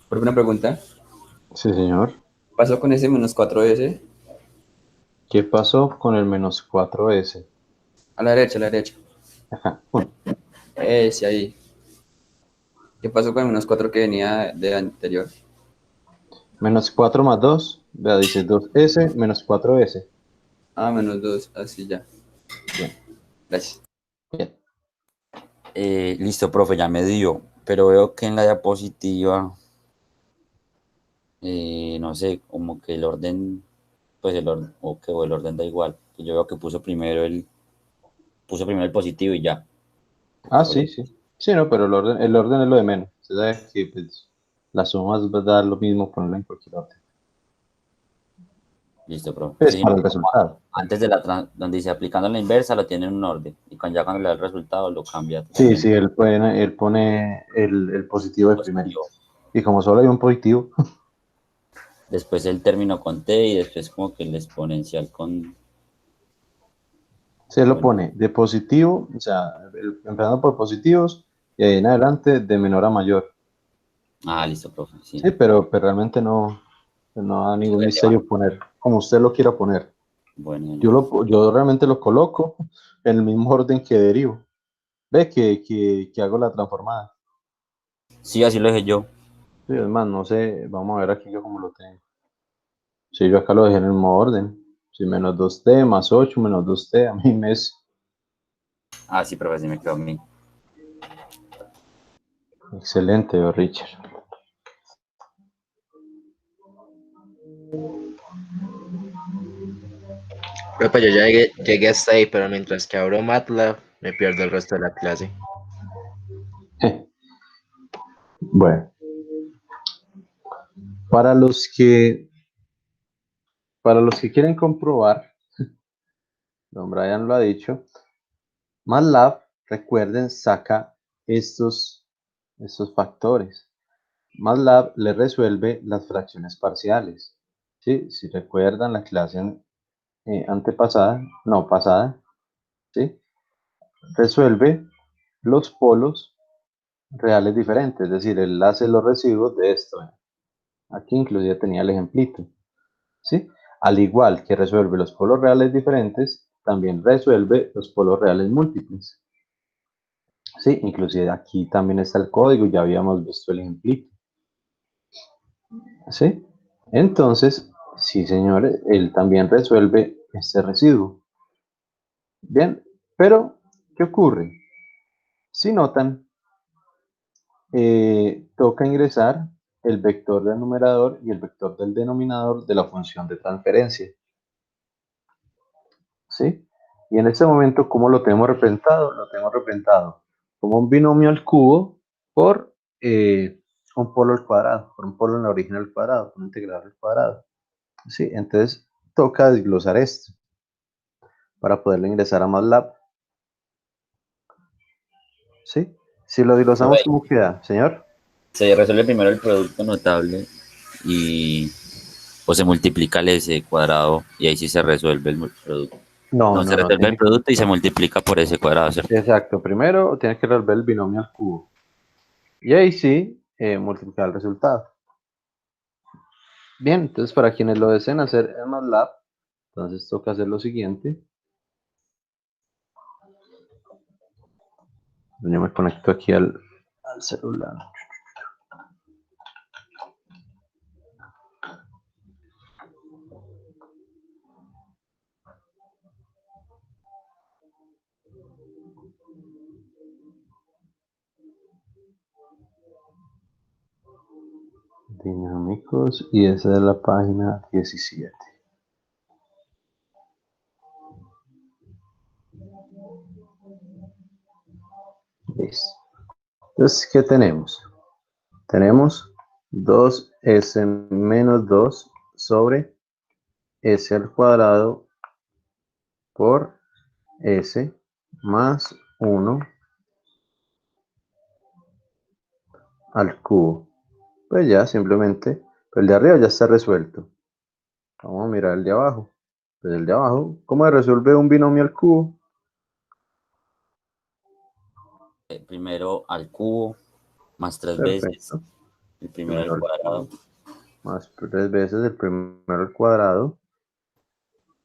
Profe, una pregunta. Sí, señor. ¿Pasó con ese -4S? ¿Qué pasó con el -4S? A la derecha, a la derecha. Ajá. Bueno, Ese ahí. ¿Qué pasó con el -4 que venía de anterior? -4 más 2. Vea, dice 2S menos 4S. Ah, -2, así ya. Bien, Gracias. bien. Listo, profe, ya me dio. Pero veo que en la diapositiva, no sé, como que el orden, pues el orden, o el orden da igual. Yo veo que puso primero el positivo y ya. Ah, Por sí, eso. sí. Sí, no, pero el orden es lo de menos. Usted sabe que pues, las sumas va a dar lo mismo ponerla en cualquier orden. Listo, profe. Es Sí, para no, el resultado. antes de donde dice aplicando la inversa, lo tiene en un orden. Y cuando le da el resultado, lo cambia Sí, totalmente. sí, él pone el positivo de primerito. Positivo. Y como solo hay un positivo, Después el término con T y después como que el exponencial con... se lo Bueno, pone de positivo, o sea, empezando por positivos y ahí en adelante de menor a mayor. listo, profe, sí. Sí, pero realmente no da ningún Suele llevar. misterio poner como usted lo quiera poner. Bueno, Yo realmente lo coloco en el mismo orden que derivo. Ve que hago la transformada. sí, así lo dejé yo. Sí, es más, no sé, vamos a ver aquí yo cómo lo tengo. Si yo acá lo dejé en el mismo orden. Si -2t más 8 -2t, a mí me es Sí, profe, sí me quedó a mí. excelente, Richard. Profe, yo ya llegué hasta ahí, pero mientras que abro MATLAB, me pierdo el resto de la clase. Bueno, para los que, para los que quieren comprobar, don Brian lo ha dicho, MATLAB, recuerden, saca estos factores. MATLAB le resuelve las fracciones parciales. ¿Sí? Si recuerdan la clase antepasada, no pasada, ¿sí? Resuelve los polos reales diferentes, es decir, él hace los residuos de esto. Aquí inclusive tenía el ejemplito. ¿Sí? Al igual que resuelve los polos reales diferentes, también resuelve los polos reales múltiples. Sí, inclusive aquí también está el código, ya habíamos visto el ejemplito. ¿Sí? Entonces, sí, señores, él también resuelve este residuo. Bien, pero, ¿qué ocurre? Si notan, toca ingresar el vector del numerador y el vector del denominador de la función de transferencia. ¿Sí? Y en este momento, ¿cómo lo tenemos representado? Lo tenemos representado como un binomio al cubo por un polo al cuadrado, por un polo en la origen al cuadrado, por un integral al cuadrado. ¿Sí? Entonces, toca desglosar esto para poderlo ingresar a MATLAB. ¿Sí? Si lo desglosamos, ¿cómo queda, señor? Se resuelve primero el producto notable y o se multiplica el S cuadrado y ahí sí se resuelve el producto. No, se resuelve el producto y se multiplica por S cuadrado, ¿cierto? Exacto, primero tienes que resolver el binomio al cubo. Y ahí sí, multiplicar el resultado. Bien, entonces para quienes lo deseen hacer en MATLAB, entonces toca hacer lo siguiente. Yo me conecto aquí al celular. Dinámicos, y esa es la página 17. Listo. Entonces, ¿qué tenemos? Tenemos 2s menos 2 sobre s al cuadrado por s más 1 al cubo. Pues ya, simplemente, el de arriba ya está resuelto. Vamos a mirar el de abajo. Pues el de abajo, ¿cómo se resuelve un binomio al cubo? Primero al cubo, más 3 veces el primero al cuadrado. Más 3 veces el primero al cuadrado.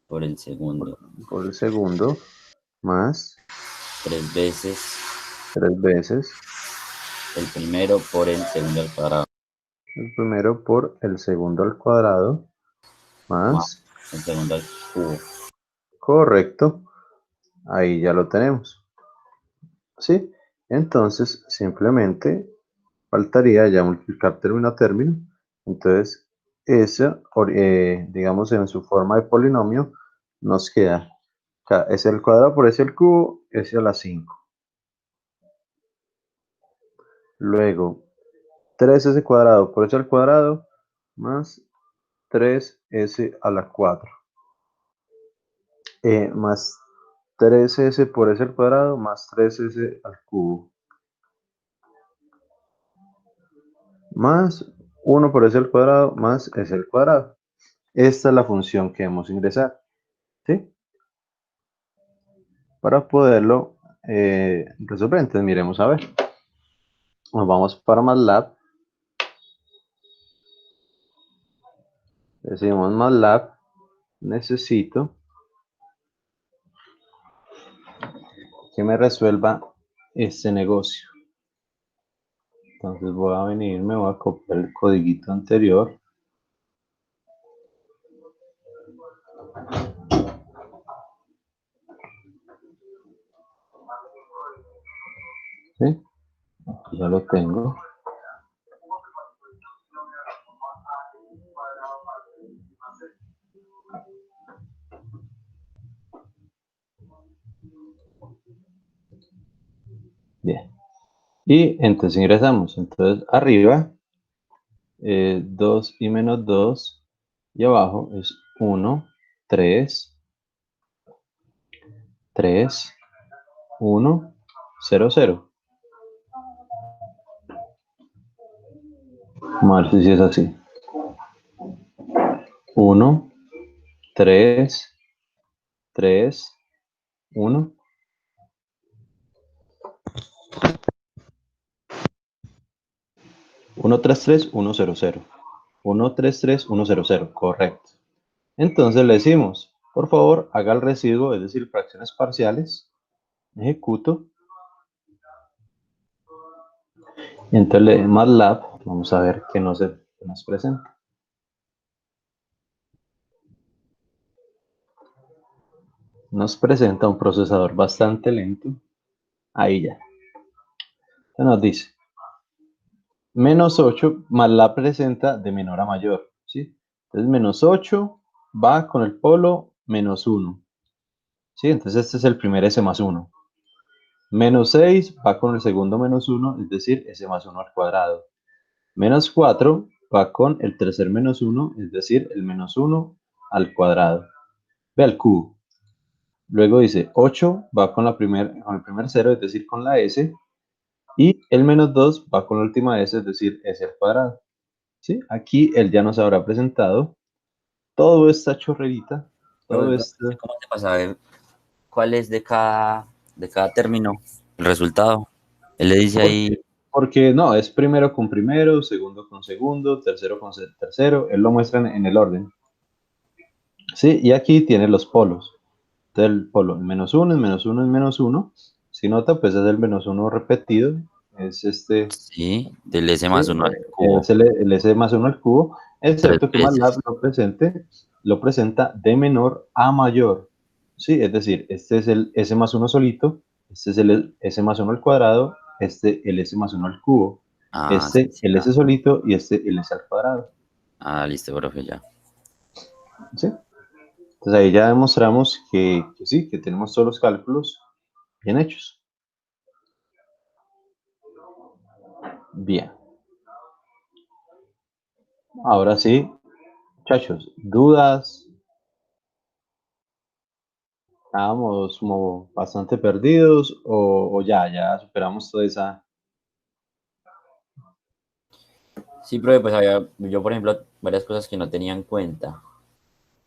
Por el segundo. Por el segundo, más 3 veces. 3 veces. El primero por el segundo al cuadrado. El primero por el segundo al cuadrado, más el segundo al cubo. Correcto. Ahí ya lo tenemos. ¿Sí? Entonces, simplemente faltaría ya multiplicar término a término. Entonces, esa, digamos, en su forma de polinomio, nos queda S al cuadrado por S al cubo, S a la 5. Luego, 3S cuadrado por S al cuadrado, más 3S a la 4. Más 3S por S al cuadrado, más 3S al cubo. Más 1 por S al cuadrado, más S al cuadrado. Esta es la función que debemos ingresar. ¿Sí? Para poderlo resolver. Entonces miremos a ver. Nos vamos para MATLAB. Decimos MATLAB. Necesito que me resuelva este negocio. Entonces voy a venir, me voy a copiar el codiguito anterior. ¿Sí? Aquí ya lo tengo. Bien. Y entonces ingresamos. Entonces arriba, 2 y menos 2. Y abajo es 1, 3, 3, 1, 0, 0. Vamos a ver si es así. 1, 3, 3, 1. 1, 3, 3, 1, 0, 0. 1, 3, 3, 1, 0, 0. Correcto. Entonces le decimos, por favor, haga el residuo, es decir, fracciones parciales. Ejecuto. Entonces en MATLAB, vamos a ver qué nos presenta. Nos presenta un procesador bastante lento. Ahí ya. Entonces nos dice, menos 8, MATLAB presenta de menor a mayor. ¿Sí? Entonces menos 8 va con el polo menos 1. ¿Sí? Entonces este es el primer S más 1. Menos 6 va con el segundo menos 1, es decir, S más 1 al cuadrado. Menos 4 va con el tercer menos 1, es decir, el menos 1 al cuadrado. Ve al cubo. Luego dice 8 va con el primer 0, es decir, con la S. Y el menos 2 va con la última S, es decir, S al cuadrado. ¿Sí? Aquí él ya nos habrá presentado toda esta chorrerita. Todo esto. ¿Cómo te pasa a ver cuál es de cada término el resultado? Él le dice ahí... Porque no, es primero con primero, segundo con segundo, tercero con tercero. Él lo muestra en el orden. Sí, y aquí tiene los polos. Entonces el polo menos 1 es menos 1 es menos 1. Si nota, pues es el menos 1 repetido. Es este. Sí, del S más 1 al cubo. Es el S más 1 al cubo. Excepto que MATLAB lo presenta de menor a mayor. Sí, es decir, este es el S más 1 solito. Este es el S más 1 al cuadrado. Este el S más 1 al cubo. Este el S solito y este el S al cuadrado. Ah, listo, profe, ya. ¿Sí? Entonces ahí ya demostramos que sí, que tenemos todos los cálculos bien hechos. Bien. Ahora sí, muchachos, ¿dudas? Estábamos como bastante perdidos o ya superamos toda esa... Sí, profe, pues había, yo por ejemplo, varias cosas que no tenía en cuenta,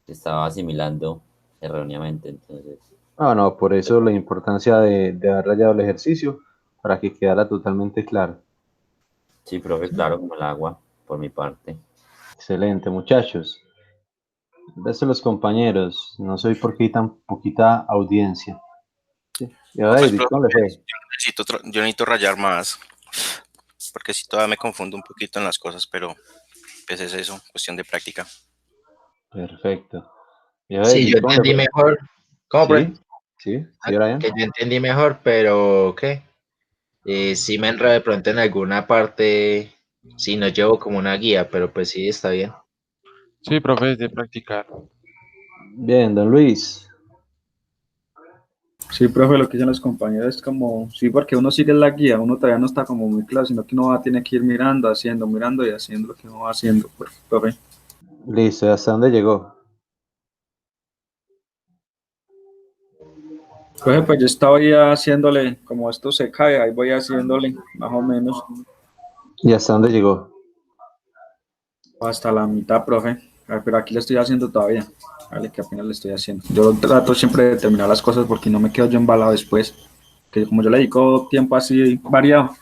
que estaba asimilando erróneamente, entonces... No, por eso la importancia de haber rayado el ejercicio, para que quedara totalmente claro. Sí, profe, claro, como el agua, por mi parte. Excelente, muchachos. Besos a los compañeros, no sé por qué hay tan poquita audiencia. Sí. Y ahora, Pues, David, ¿cómo le fue? yo necesito rayar más, porque si todavía me confundo un poquito en las cosas, pero pues es eso, cuestión de práctica. Perfecto. Sí, yo entendí mejor. ¿Cómo, profe? Sí, Brian. Que yo entendí mejor, pero ¿qué? Sí me enredo de pronto en alguna parte, sí, no llevo como una guía, pero pues sí, está bien. Sí, profe, es de practicar. Bien, don Luis. Sí, profe, lo que dicen los compañeros es como, sí, porque uno sigue la guía, uno todavía no está como muy claro, sino que uno tiene que ir mirando, mirando y haciendo lo que uno va haciendo, profe. Listo, ¿hasta dónde llegó? Profe, pues yo estaba ya haciéndole, como esto se cae, ahí voy haciéndole, más o menos. ¿Y hasta dónde llegó? Hasta la mitad, profe. Pero aquí le estoy haciendo todavía. Vale, que apenas le estoy haciendo. Yo trato siempre de terminar las cosas porque no me quedo yo embalado después. Que como yo le dedico tiempo así variado,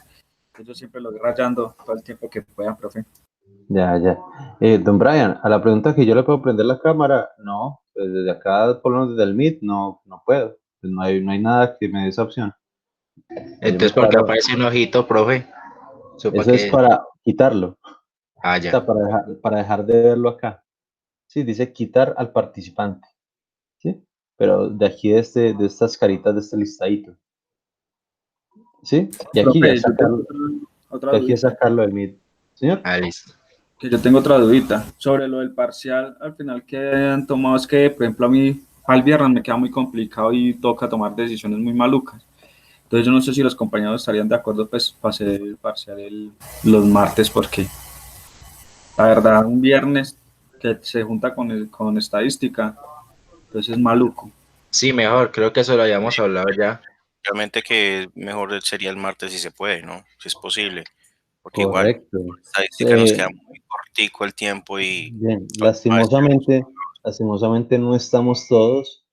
yo siempre lo voy rayando todo el tiempo que pueda, profe. Ya. Don Brian, a la pregunta que yo le puedo prender la cámara, no, pues desde acá, por lo menos desde el Meet, no puedo. Pues no hay nada que me dé esa opción. Entonces, ¿por qué aparece un ojito, profe? Eso es para quitarlo. Ah, ya. O sea, para dejar de verlo acá. Sí, dice quitar al participante. ¿Sí? Pero de aquí, de estas caritas de este listadito. ¿Sí? Y aquí profe, ya sacarlo. otra De aquí sacarlo del Meet. ¿Señor? Ah, listo. Que yo tengo otra dudita sobre lo del parcial. Al final, que han tomado es que, por ejemplo, a mí al viernes me queda muy complicado y toca tomar decisiones muy malucas. Entonces, yo no sé si los compañeros estarían de acuerdo, pues, para hacer el parcial los martes, porque la verdad, un viernes que se junta con estadística, entonces es maluco. Sí, mejor, creo que eso lo habíamos hablado ya. Realmente que mejor sería el martes si se puede, ¿no? Si es posible. Porque correcto. Igual estadística nos queda muy cortico el tiempo y... Bien, lastimosamente no estamos todos,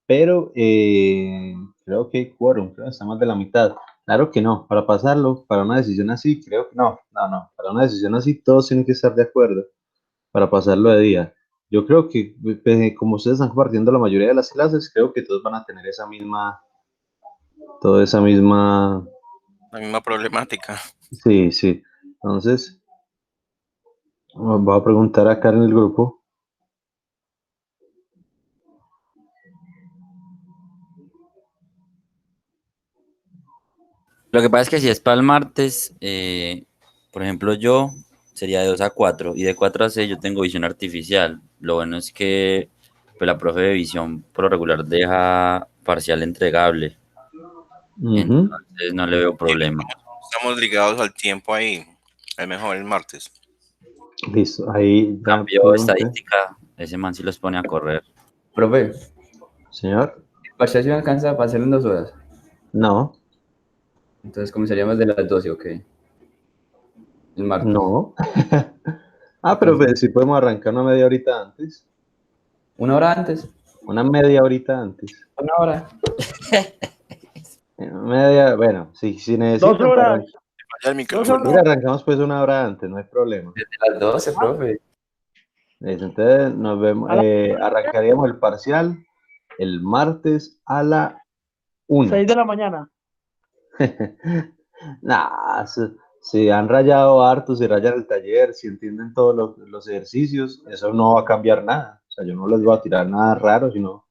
pero creo que hay quórum, creo que está más de la mitad. Claro que no, para pasarlo, para una decisión así, creo que no, para una decisión así todos tienen que estar de acuerdo para pasarlo de día. Yo creo que, pues, como ustedes están compartiendo la mayoría de las clases, creo que todos van a tener toda esa misma, La misma problemática. sí, sí. Entonces, voy a preguntar acá en el grupo. Lo que pasa es que si es para el martes, por ejemplo, yo sería de 2 a 4 y de 4 a 6 yo tengo visión artificial. Lo bueno es que pues, la profe de visión por lo regular deja parcial entregable, Ujú. entonces no le veo problema. Estamos ligados al tiempo ahí. Es mejor el martes. Listo, ahí ya Cambio pregunté. estadística, ese man sí los pone a correr. Profe, Señor, ¿el parcial sí me alcanza para hacerlo en 2 horas? no, Entonces comenzaríamos de las 12, ok. El martes. no. Pero Entonces, pues, si podemos arrancar una media horita antes. 1 hora antes. Una media horita antes. 1 hora. Bueno, si 2 necesitan para horas. arrancar. Falla el 2 micrófono. Mira, horas. arrancamos pues una hora antes, no hay problema. Desde las 12, profe. Entonces nos vemos, A las arrancaríamos el parcial el martes a la 1. 6 de la mañana. Nah, si han rayado harto, si rayan el taller, si entienden todos los ejercicios, eso no va a cambiar nada. O sea, yo no les voy a tirar nada raro, sino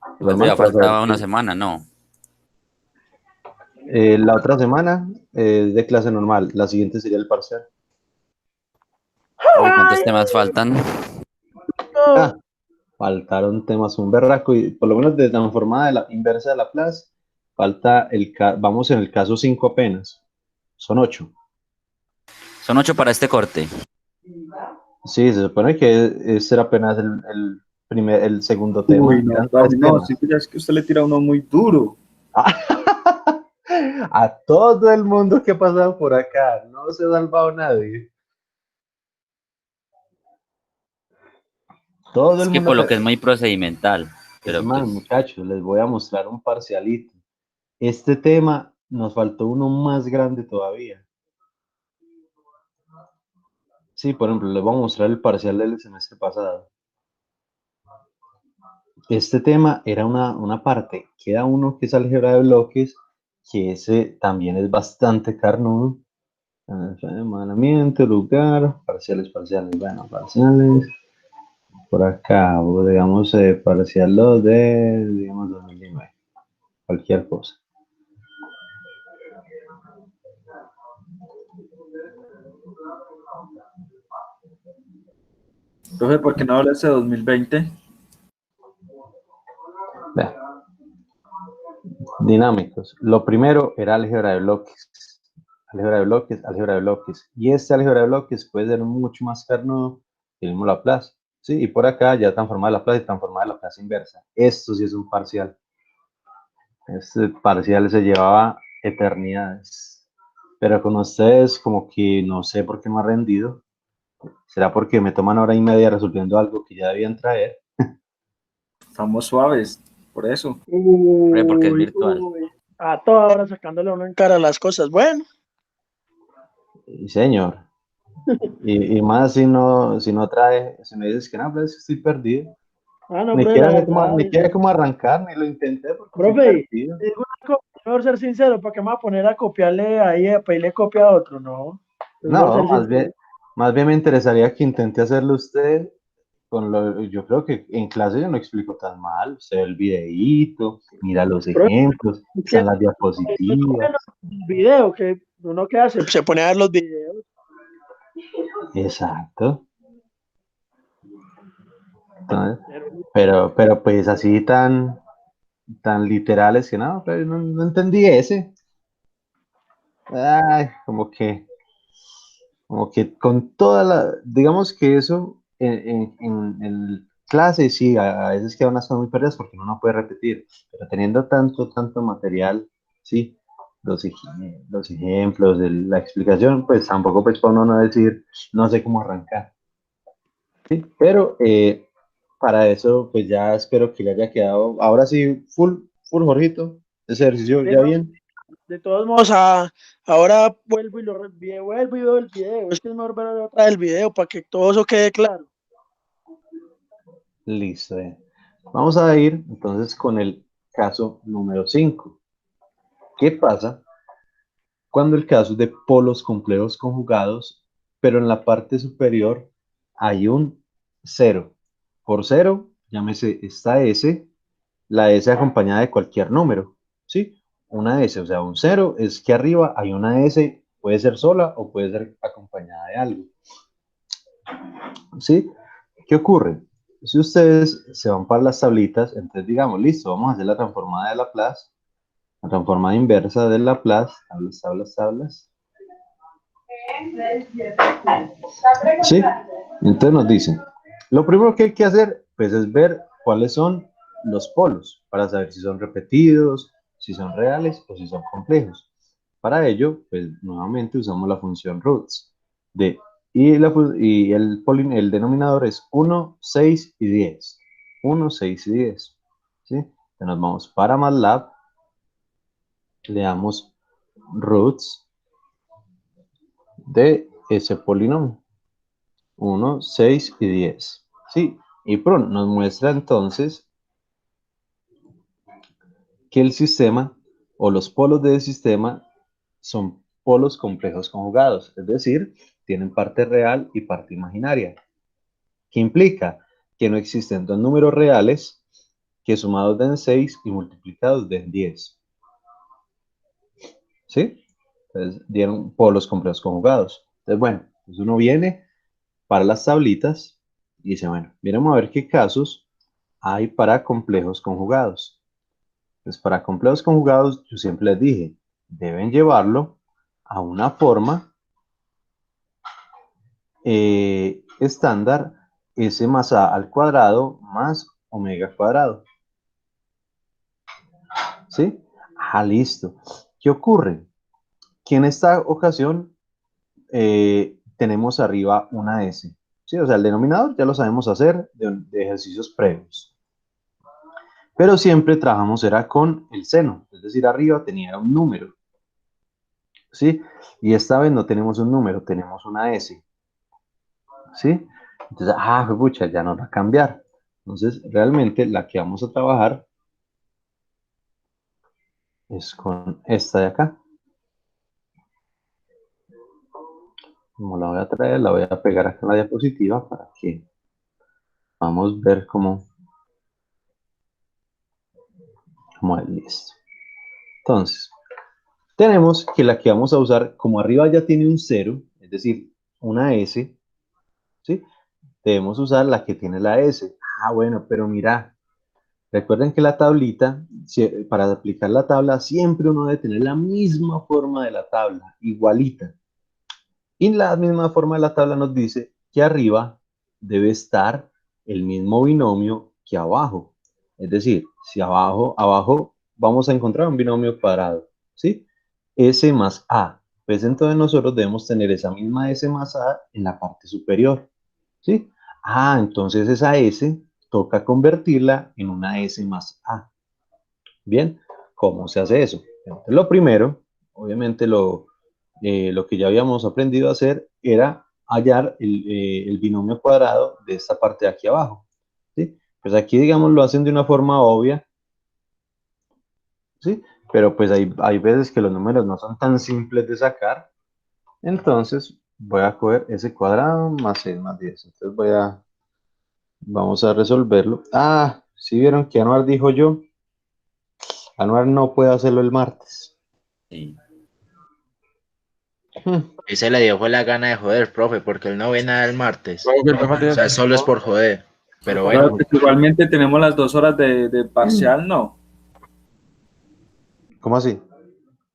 Profe, ya igualmente vas a ver faltaba una que semana, ¿no? la otra semana es de clase normal, la siguiente sería el parcial. Profe, ¿cuántos temas faltan? Ah, faltaron temas un berraco y por lo menos de transformada de la inversa de Laplace, falta vamos en el caso 5 apenas, son 8. Son 8 para este corte. Sí, se supone que ese era apenas el segundo tema. Uy, no, Eran parce, 3 no, temas. sí, ya es que usted le tira uno muy duro. A todo el mundo que ha pasado por acá, no se ha salvado nadie. Todo Es el que mundo por lo que... que es muy procedimental, Es pero más, pues muchachos, les voy a mostrar un parcialito. Este tema nos faltó uno más grande todavía. Sí, por ejemplo, les voy a mostrar el parcial del semestre pasado. Este tema era una parte. Queda uno que es álgebra de bloques, que ese también es bastante carnudo. Almacenamiento, lugar, parciales, bueno, parciales. Por acá, o digamos, parcial 2 de, digamos, 2019. Cualquier cosa. Profe, ¿por qué no habla ese 2020? Vea. Dinámicos. Lo primero era álgebra de bloques. Álgebra de bloques, álgebra de bloques. Y este álgebra de bloques puede ser mucho más carnudo que el mismo Laplace. Sí, y por acá ya transformada Laplace y transformada Laplace inversa. Esto sí es un parcial. Este parcial se llevaba eternidades. Pero con ustedes como que no sé por qué no ha rendido. ¿Será porque me toman hora y media resolviendo algo que ya debían traer? Estamos suaves, por eso. porque es Uy, virtual. a toda hora sacándole uno en cara las cosas. Bueno, Sí, señor. Y más si no trae, si me dices que no, pues estoy perdido. no, Ni profe, la siquiera sé cómo, verdad. ni siquiera cómo arrancar, ni lo intenté porque estoy Profe, perdido. digo una cosa, mejor ser sincero, ¿para qué me voy a poner a copiarle ahí, a pedirle copia a otro? No, es mejor No, ser sincero. más bien me interesaría que intente hacerlo usted yo creo que en clase yo no explico tan mal. Usted ve el videíto, mira los Profe, ejemplos, es que están las me copian diapositivas. los videos, que uno que hace, se pone a ver los videos. Exacto. Entonces, Pero, pero pues así tan literales que no, pero no entendí ese. Ay, como que con toda digamos que eso en clase sí, a veces quedan unas cosas muy perdidas porque uno no puede repetir, pero teniendo tanto material, sí, los ejemplos, la explicación, pues tampoco pues para uno no decir, no sé cómo arrancar, ¿sí? Pero para eso, pues ya espero que le haya quedado, ahora sí, full Jorgito, ese ejercicio ya bien. de todos modos, ahora vuelvo y vuelvo y veo el video. Es que es mejor ver otra vez el video para que todo eso quede claro. Listo. Vamos a ir entonces con el caso número 5. ¿Qué pasa cuando el caso es de polos complejos conjugados, pero en la parte superior hay un 0? Por 0, llámese esta S, la S acompañada de cualquier número, ¿sí? Una S, o sea, un 0 es que arriba hay una S, puede ser sola o puede ser acompañada de algo, ¿sí? ¿Qué ocurre? Si ustedes se van para las tablitas, entonces digamos, listo, vamos a hacer la transformada de Laplace, la transformada inversa de Laplace, tablas, tablas, tablas. ¿Sí? Entonces nos dicen, lo primero que hay que hacer, pues, es ver cuáles son los polos, para saber si son repetidos, si son reales o si son complejos. Para ello, pues, nuevamente usamos la función roots, y el denominador es 1, 6 y 10. 1, 6 y 10. ¿Sí? Entonces nos vamos para MATLAB, le damos roots de ese polinomio. 1, 6 y 10. ¿Sí? Y PRON nos muestra entonces que el sistema o los polos del sistema son polos complejos conjugados, es decir, tienen parte real y parte imaginaria. ¿Qué implica? Que no existen dos números reales que sumados den 6 y multiplicados den 10. ¿Sí? Entonces dieron polos complejos conjugados. Entonces, bueno, pues uno viene para las tablitas y dice, bueno, miremos a ver qué casos hay para complejos conjugados. Pues para complejos conjugados, yo siempre les dije, deben llevarlo a una forma estándar, S más A al cuadrado más omega cuadrado. ¿Sí? Ah, listo. ¿Qué ocurre? Que en esta ocasión tenemos arriba una S. ¿Sí? O sea, el denominador ya lo sabemos hacer de ejercicios previos. Pero siempre trabajamos era con el seno, es decir, arriba tenía un número, ¿sí? Y esta vez no tenemos un número, tenemos una S, ¿sí? Entonces, pucha, ya nos va a cambiar. Entonces, realmente la que vamos a trabajar es con esta de acá. Como la voy a traer, la voy a pegar acá en la diapositiva para que vamos a ver cómo es listo. Entonces, tenemos que la que vamos a usar, como arriba ya tiene un 0, es decir, una S, ¿sí? Debemos usar la que tiene la S. Bueno, pero mira, recuerden que la tablita, para aplicar la tabla, siempre uno debe tener la misma forma de la tabla, igualita. Y la misma forma de la tabla nos dice que arriba debe estar el mismo binomio que abajo. Es decir, si abajo vamos a encontrar un binomio cuadrado, ¿sí? S más A. Pues entonces nosotros debemos tener esa misma S más A en la parte superior, ¿sí? Entonces esa S toca convertirla en una S más A. Bien, ¿cómo se hace eso? Entonces, lo primero, obviamente lo que ya habíamos aprendido a hacer era hallar el binomio cuadrado de esta parte de aquí abajo, ¿sí? Pues aquí, digamos, lo hacen de una forma obvia, ¿sí? Pero pues hay veces que los números no son tan simples de sacar, entonces voy a coger ese cuadrado más 6 más 10, entonces vamos a resolverlo. ¿Sí vieron que Anuar dijo yo? Anuar no puede hacerlo el martes. Sí. Y se le dio fue la gana de joder, profe, porque él no ve nada el martes. O sea, solo es por joder. Pero bueno. Pues igualmente tenemos las 2 horas de parcial, ¿no? ¿Cómo así?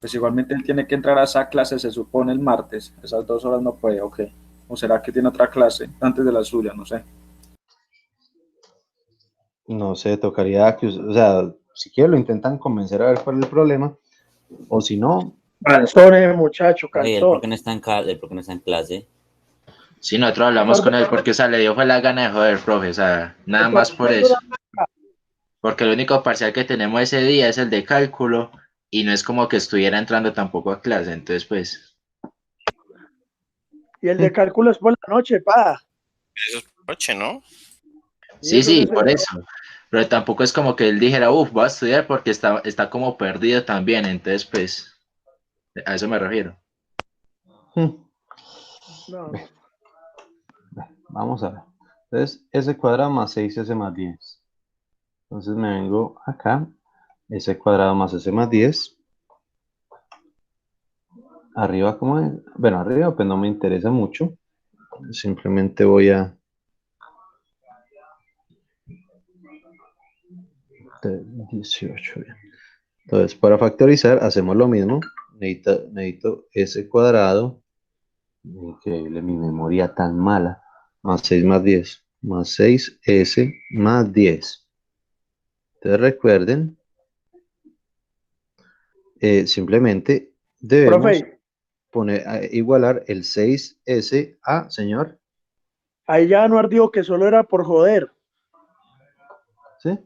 Pues igualmente él tiene que entrar a esa clase, se supone, el martes. Esas 2 horas no puede, ok. ¿O será que tiene otra clase antes de la suya? No sé. No sé, tocaría que, o sea, si quieren lo intentan convencer a ver cuál es el problema, o si no... Calzones, muchacho, calzón. ¿Él por qué no está en clase? Sí, nosotros hablamos con él porque, o sea, le dio fue la gana de joder, profe, o sea, nada más por eso. Porque el único parcial que tenemos ese día es el de cálculo y no es como que estuviera entrando tampoco a clase, entonces pues... Y el de cálculo es por la noche, pa. Eso es noche, ¿no? Sí, sí, por eso. Pero tampoco es como que él dijera, uff, voy a estudiar porque está como perdido también. Entonces, pues, a eso me refiero. No. Vamos a ver. Entonces, s cuadrado más 6s más 10. Entonces me vengo acá, s cuadrado más s más 10. Arriba, ¿cómo es? Bueno, arriba pues no me interesa mucho. Simplemente voy a... 18, bien. Entonces, para factorizar, hacemos lo mismo. Necesito s cuadrado. Increíble, mi memoria tan mala. Más 6 más 10. Más 6s más 10. Entonces recuerden, simplemente debemos Profe, igualar el 6s a, señor. ahí ya Anuar dijo que solo era por joder. ¿Sí?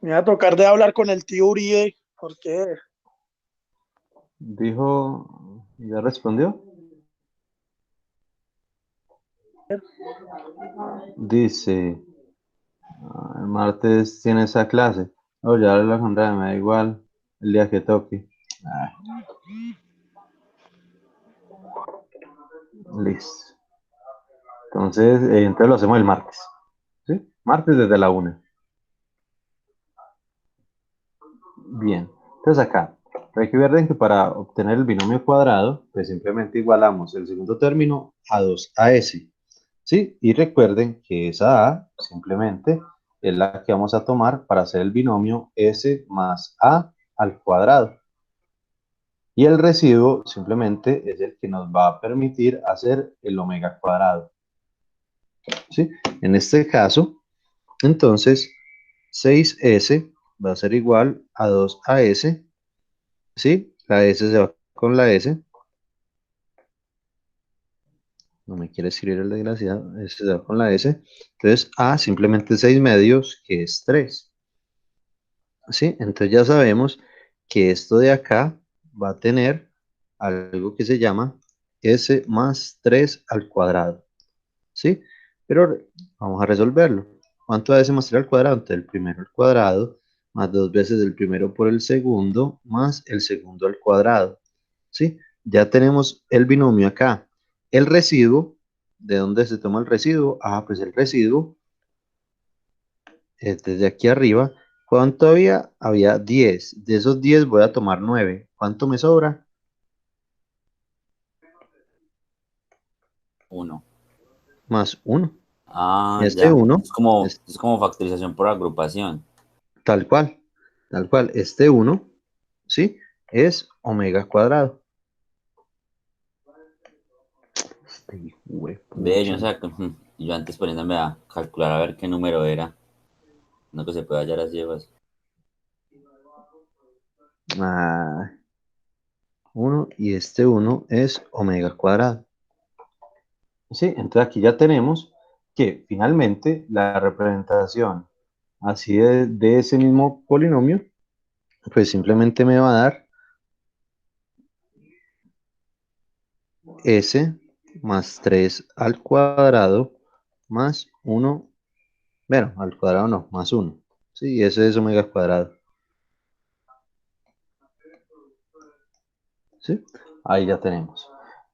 Me va a tocar de hablar con el tío Uribe. ¿Por qué? Dijo, ¿ya respondió? Dice, el martes tiene esa clase. Oh, ya la jornada me da igual el día que toque. Listo. Entonces lo hacemos el martes. ¿Sí? Martes desde la 1. Bien. Entonces acá, recuerden que para obtener el binomio cuadrado, pues simplemente igualamos el segundo término a 2as. ¿Sí? Y recuerden que esa a simplemente es la que vamos a tomar para hacer el binomio s más a al cuadrado. Y el residuo simplemente es el que nos va a permitir hacer el omega cuadrado. ¿Sí? En este caso, entonces, 6s va a ser igual a 2as. ¿Sí? La s se va con la s. No me quiere escribir el desgraciado. S se va con la s. Entonces, a simplemente 6 medios, que es 3. ¿Sí? Entonces ya sabemos que esto de acá va a tener algo que se llama s más 3 al cuadrado. ¿Sí? Pero vamos a resolverlo. ¿Cuánto da s más 3 al cuadrado? Entonces el primero al cuadrado más 2 veces el primero por el segundo más el segundo al cuadrado. ¿Sí? Ya tenemos el binomio acá. El residuo, ¿de dónde se toma el residuo? Ah, pues el residuo es desde aquí arriba. ¿Cuánto había? Había 10. De esos 10 voy a tomar 9. ¿Cuánto me sobra? 1. Más 1. Ah, Este ya. 1 Es como factorización por agrupación. tal cual. Tal cual. Este 1, ¿sí? Es omega cuadrado. Ve, yo, o sea, yo antes poniéndome a calcular a ver qué número era. No que se pueda hallar así, pues. 1 y este 1 es omega cuadrado. ¿Sí? Entonces aquí ya tenemos que finalmente la representación así de ese mismo polinomio, pues simplemente me va a dar s más 3 al cuadrado más 1, bueno, al cuadrado no, más 1. Sí, ese es omega cuadrado. ¿Sí? Ahí ya tenemos.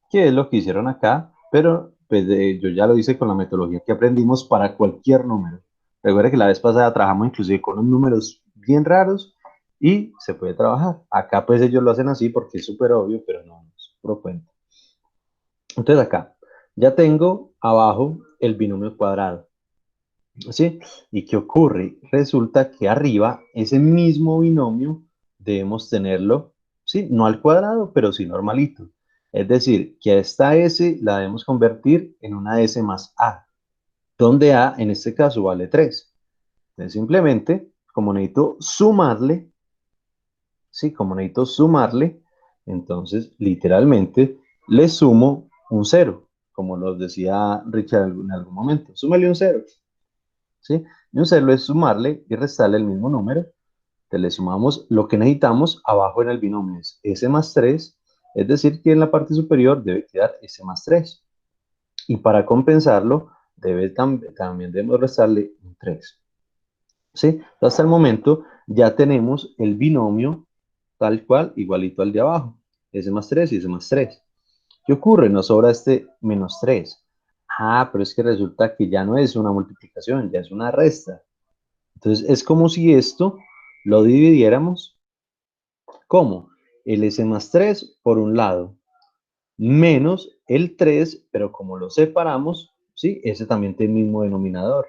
¿Qué es lo que hicieron acá? Pero pues, yo ya lo hice con la metodología que aprendimos para cualquier número. Recuerda que la vez pasada trabajamos inclusive con unos números bien raros y se puede trabajar. Acá pues ellos lo hacen así porque es súper obvio, pero no es puro cuento. Entonces acá ya tengo abajo el binomio cuadrado. ¿Sí? ¿Y qué ocurre? Resulta que arriba ese mismo binomio debemos tenerlo, ¿sí? No al cuadrado, pero sí normalito. Es decir, que a esta s la debemos convertir en una s más a, donde a en este caso vale 3. Entonces simplemente, como necesito sumarle, ¿sí? Como necesito sumarle, entonces literalmente le sumo un 0, como nos decía Richard en algún momento. Súmale un 0. ¿Sí? Y un cero es sumarle y restarle el mismo número. Entonces le sumamos lo que necesitamos abajo en el binomio, es s más 3, es decir, que en la parte superior debe quedar s más 3. Y para compensarlo, también debemos restarle un 3. ¿Sí? Entonces, hasta el momento ya tenemos el binomio tal cual, igualito al de abajo. S más 3 y S más 3. ¿Qué ocurre? Nos sobra este menos 3. Ah, pero es que resulta que ya no es una multiplicación, ya es una resta. Entonces, es como si esto lo dividiéramos como el S más 3 por un lado, menos el 3, pero como lo separamos, ¿sí? Ese también tiene el mismo denominador.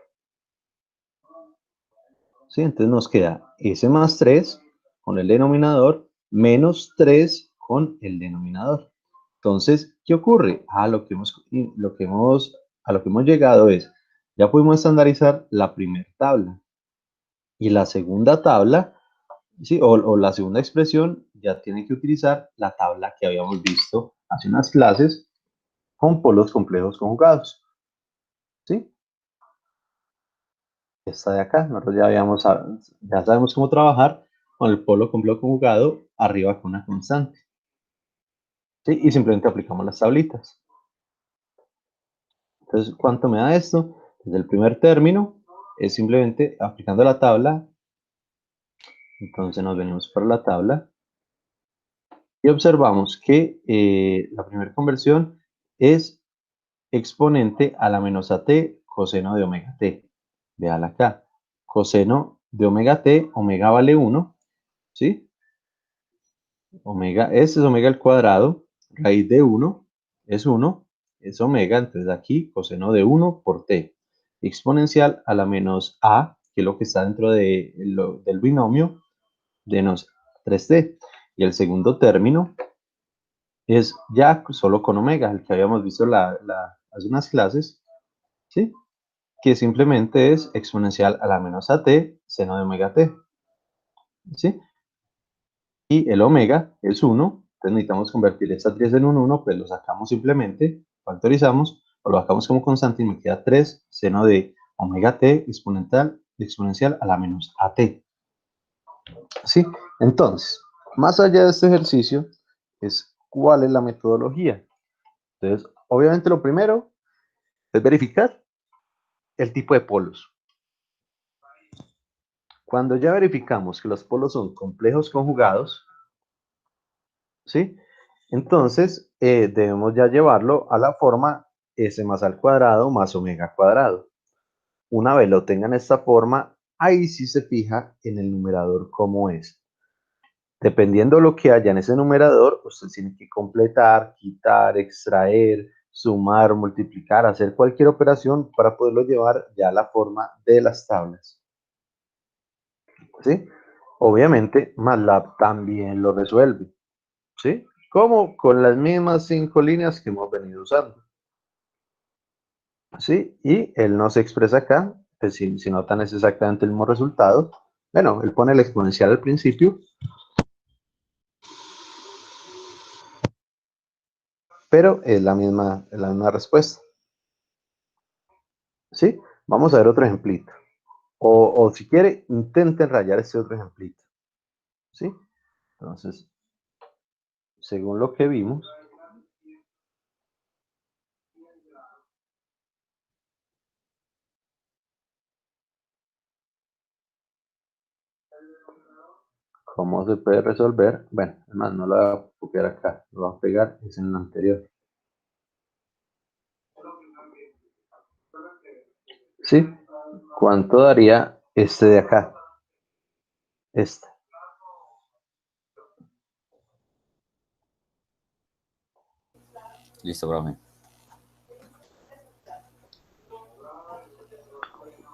¿Sí? Entonces nos queda S más 3 con el denominador, menos 3 con el denominador. Entonces, ¿qué ocurre? A lo que hemos llegado es, ya pudimos estandarizar la primera tabla. Y la segunda tabla, ¿sí? o la segunda expresión, ya tiene que utilizar la tabla que habíamos visto hace unas clases con polos complejos conjugados. ¿Sí? Esta de acá, nosotros ya sabemos cómo trabajar con el polo complejo conjugado arriba con una constante. ¿Sí? Y simplemente aplicamos las tablitas. Entonces, ¿cuánto me da esto? Desde el primer término es simplemente aplicando la tabla. Entonces nos venimos para la tabla y observamos que la primera conversión es exponente a la menos AT coseno de omega t. Véala acá. Coseno de omega t, omega vale 1, ¿sí? Omega, este es omega al cuadrado, raíz de 1 es 1, es omega, entonces aquí coseno de 1 por t, exponencial a la menos a, que es lo que está dentro del binomio, de nos 3t. Y el segundo término es ya solo con omega, el que habíamos visto hace unas clases, ¿sí? Que simplemente es exponencial a la menos at, seno de omega t, ¿sí? Y el omega es 1, entonces necesitamos convertir esta 3 en un 1, pues lo sacamos simplemente, factorizamos, o lo sacamos como constante y me queda 3 seno de omega t exponencial a la menos at. ¿Sí? Entonces, más allá de este ejercicio, es cuál es la metodología. Entonces, obviamente lo primero es verificar el tipo de polos. Cuando ya verificamos que los polos son complejos conjugados, ¿sí? Entonces, debemos ya llevarlo a la forma s más al cuadrado más omega cuadrado. Una vez lo tengan esta forma, ahí sí se fija en el numerador cómo es. Dependiendo de lo que haya en ese numerador, usted tiene que completar, quitar, extraer, sumar, multiplicar, hacer cualquier operación para poderlo llevar ya a la forma de las tablas. ¿Sí? Obviamente, MATLAB también lo resuelve. ¿Sí? ¿Cómo? Con las mismas 5 líneas que hemos venido usando. ¿Sí? Y él nos expresa acá, pues si notan es exactamente el mismo resultado. Bueno, él pone el exponencial al principio, pero es la misma respuesta. ¿Sí? Vamos a ver otro ejemplito. O si quiere, intenten rayar este otro ejemplito. ¿Sí? Entonces, según lo que vimos, ¿cómo se puede resolver? Bueno, además no lo voy a copiar acá, lo voy a pegar, es en el anterior. ¿Sí? ¿Cuánto daría este de acá? Este. Listo, profe.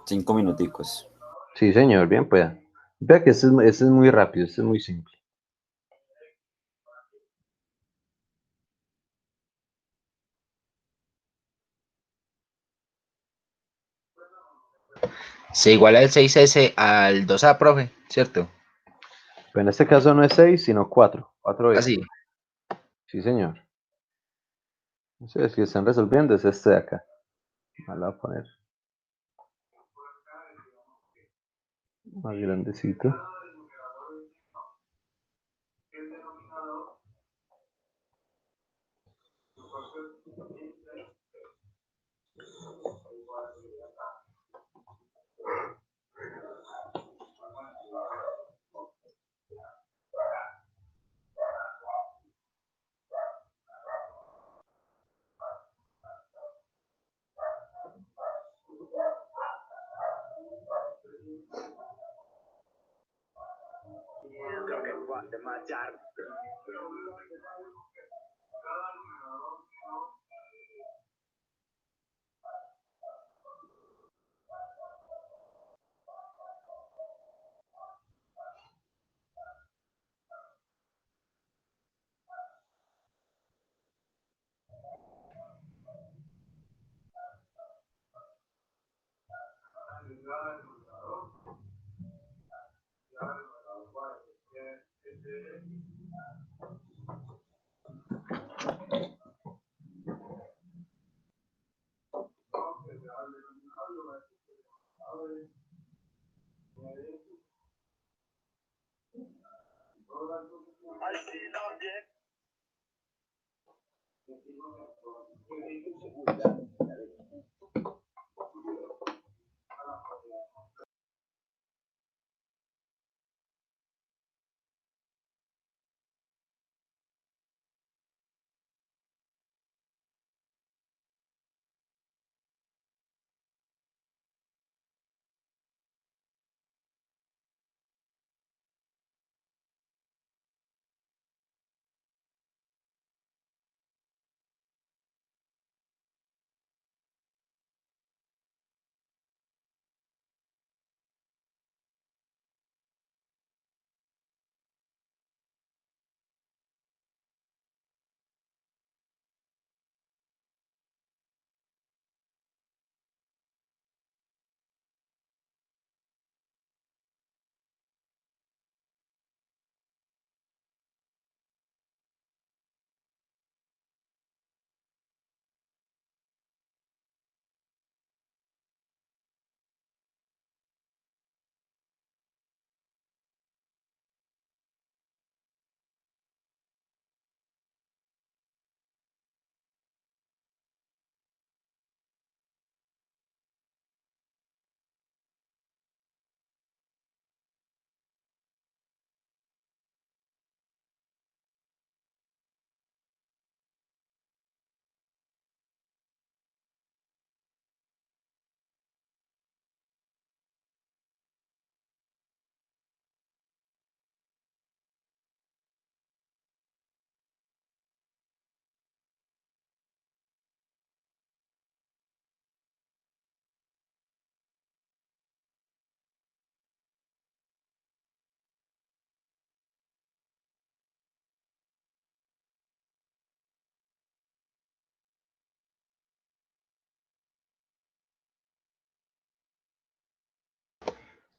5 minuticos. Sí, señor, bien pueda. Vea que este es muy rápido, este es muy simple. Se iguala el 6S al 2A, profe, ¿cierto? Pero en este caso no es 6, sino 4. 4S. Así. Sí, señor. No sé si están resolviendo, es este de acá. Me lo voy a poner más grandecito.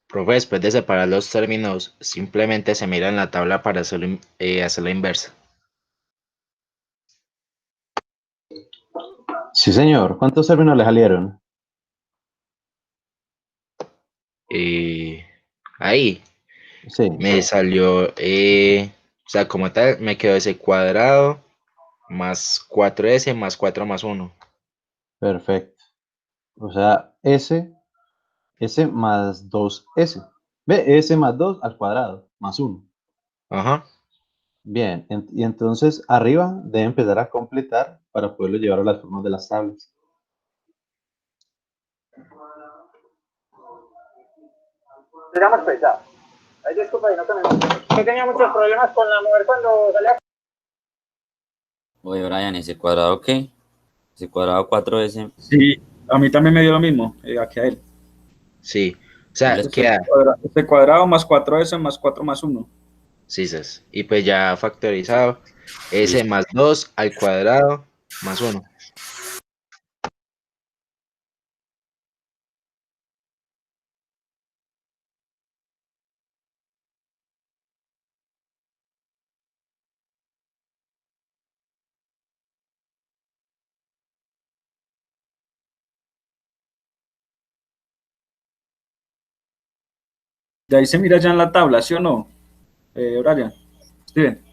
Profe, después de separar los términos, simplemente se mira en la tabla para hacer la inversa. Sí, señor. ¿Cuántos términos le salieron? Ahí Sí. me salió, o sea, como tal, me quedó ese cuadrado más 4s más 4 más 1. Perfecto. O sea, S más 2S. Ve, S más 2 al cuadrado, más 1. Ajá. Bien, y entonces arriba debe empezar a completar para poderlo llevar a las formas de las tablas. Digamos pues ya. Ay, disculpa, no tenemos. Yo tenía muchos problemas con la mujer cuando salía. Oye, Brian, ¿ese cuadrado qué? Ese cuadrado 4S. Sí, a mí también me dio lo mismo, que a él. Sí. O sea, queda. Este cuadrado más 4s más 4 más 1. Sí, y pues ya factorizado. S más 2 al cuadrado más 1. De ahí se mira ya en la tabla, ¿sí o no? Brian, Steven.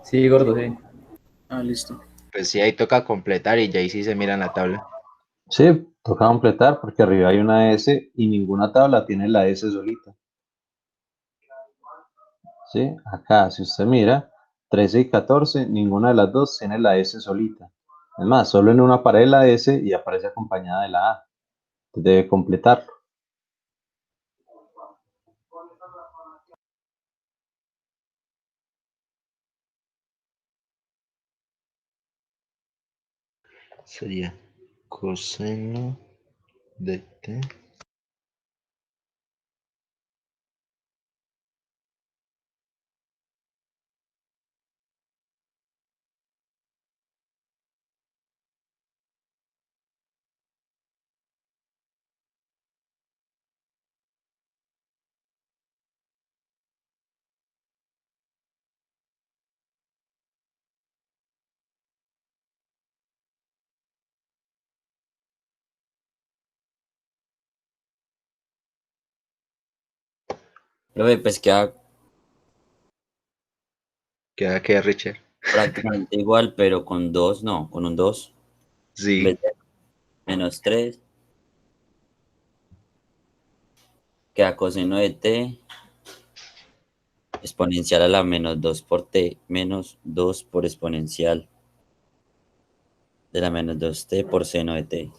Sí, gordo, sí. Ah, listo. Pues sí, ahí toca completar y ya ahí sí se mira en la tabla. Sí, toca completar porque arriba hay una S y ninguna tabla tiene la S solita. ¿Sí? Acá, si usted mira, 13 y 14, ninguna de las dos tiene la S solita. Es más, solo en una aparece la S y aparece acompañada de la A. Entonces debe completarlo. Sería coseno de t. Profe, pues queda Queda que Richard. prácticamente igual, pero con 2, no, con un 2. En vez Sí. de menos 3, queda coseno de t exponencial a la menos 2 por t menos 2 por exponencial de la menos 2t por seno de t.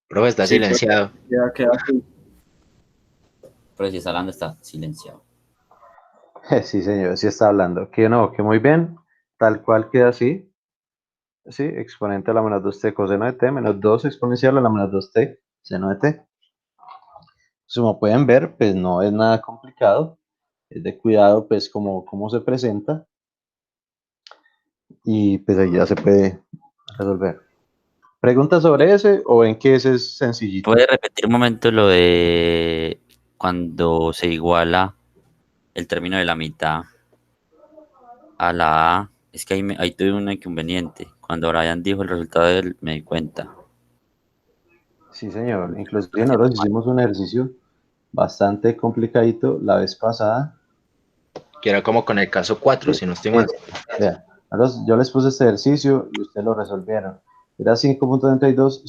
Profe, está Sí, pues, silenciado. queda así. Pero si está hablando está silenciado. Sí, señor, sí está hablando. Que no, que muy bien. Tal cual queda así. Sí, exponente a la menos 2t coseno de t menos 2 exponencial a la menos 2t seno de t. Como pueden ver, pues no es nada complicado. Es de cuidado, pues, cómo se presenta. Y pues ahí ya se puede resolver. ¿Preguntas sobre ese o en qué ese es sencillito? ¿Puede repetir un momento lo de cuando se iguala el término de la mitad a la A? Es que ahí tuve un inconveniente. Cuando Brian dijo el resultado de él, me di cuenta. Sí, señor. Inclusive nosotros hicimos un ejercicio bastante complicadito la vez pasada. Que era como con el caso 4, Sí, si no estoy mal. vea, yo les puse este ejercicio y ustedes lo resolvieron. Era 5.32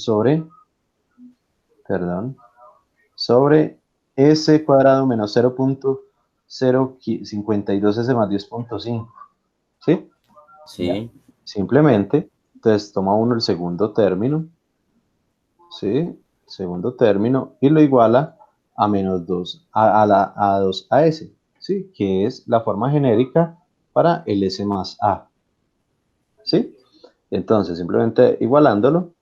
sobre s cuadrado menos 0.052s más 10.5. ¿Sí? Ya. Sí, Simplemente, entonces toma uno el segundo término, ¿sí? Segundo término, y lo iguala a menos 2, a 2as, ¿sí? Que es la forma genérica para el s más a, ¿sí? Entonces, simplemente igualándolo,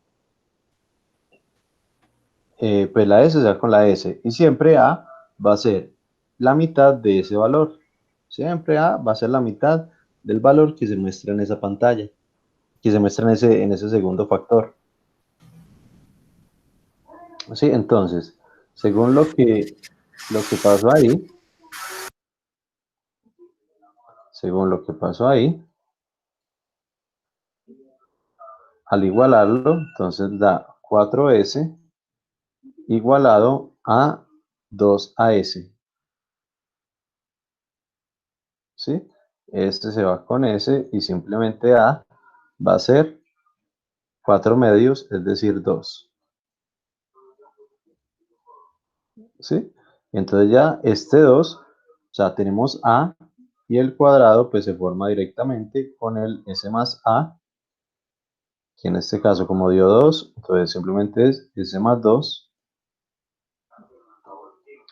pues la s se va con la s, y siempre a va a ser la mitad de ese valor. Siempre a va a ser la mitad del valor que se muestra en esa pantalla, que se muestra en ese segundo factor. Sí, entonces, según lo que pasó ahí, al igualarlo, entonces da 4s igualado a 2as. ¿Sí? Este se va con s y simplemente a va a ser 4 medios, es decir, 2. ¿Sí? Entonces ya este 2, o sea, tenemos a y el cuadrado pues se forma directamente con el s más a, que en este caso como dio 2, entonces simplemente es s más 2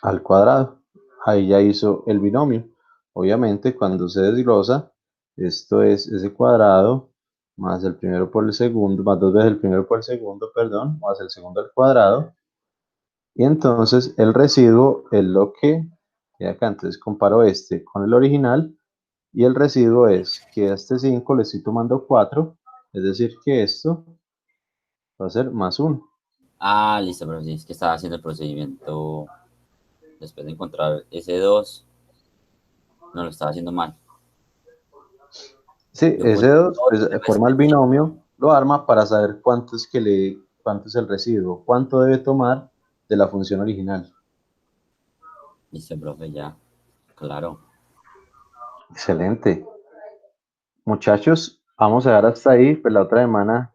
al cuadrado. Ahí ya hizo el binomio. Obviamente cuando se desglosa, esto es s cuadrado más el primero por el segundo, más 2 veces el primero por el segundo, perdón, más el segundo al cuadrado. Y entonces el residuo es lo que queda acá. Entonces comparo este con el original y el residuo es que a este 5 le estoy tomando 4, es decir que esto va a ser más 1. ah, listo, pero sí, es que estaba haciendo el procedimiento después de encontrar ese 2, no lo estaba haciendo mal. Sí, Yo ese puse 2 2 pues, y le forma el resté 5. binomio, lo arma para saber cuánto es el residuo, cuánto debe tomar de la función original. Listo, profe, ya, claro. Excelente. Muchachos, vamos a dar hasta ahí, pues la otra semana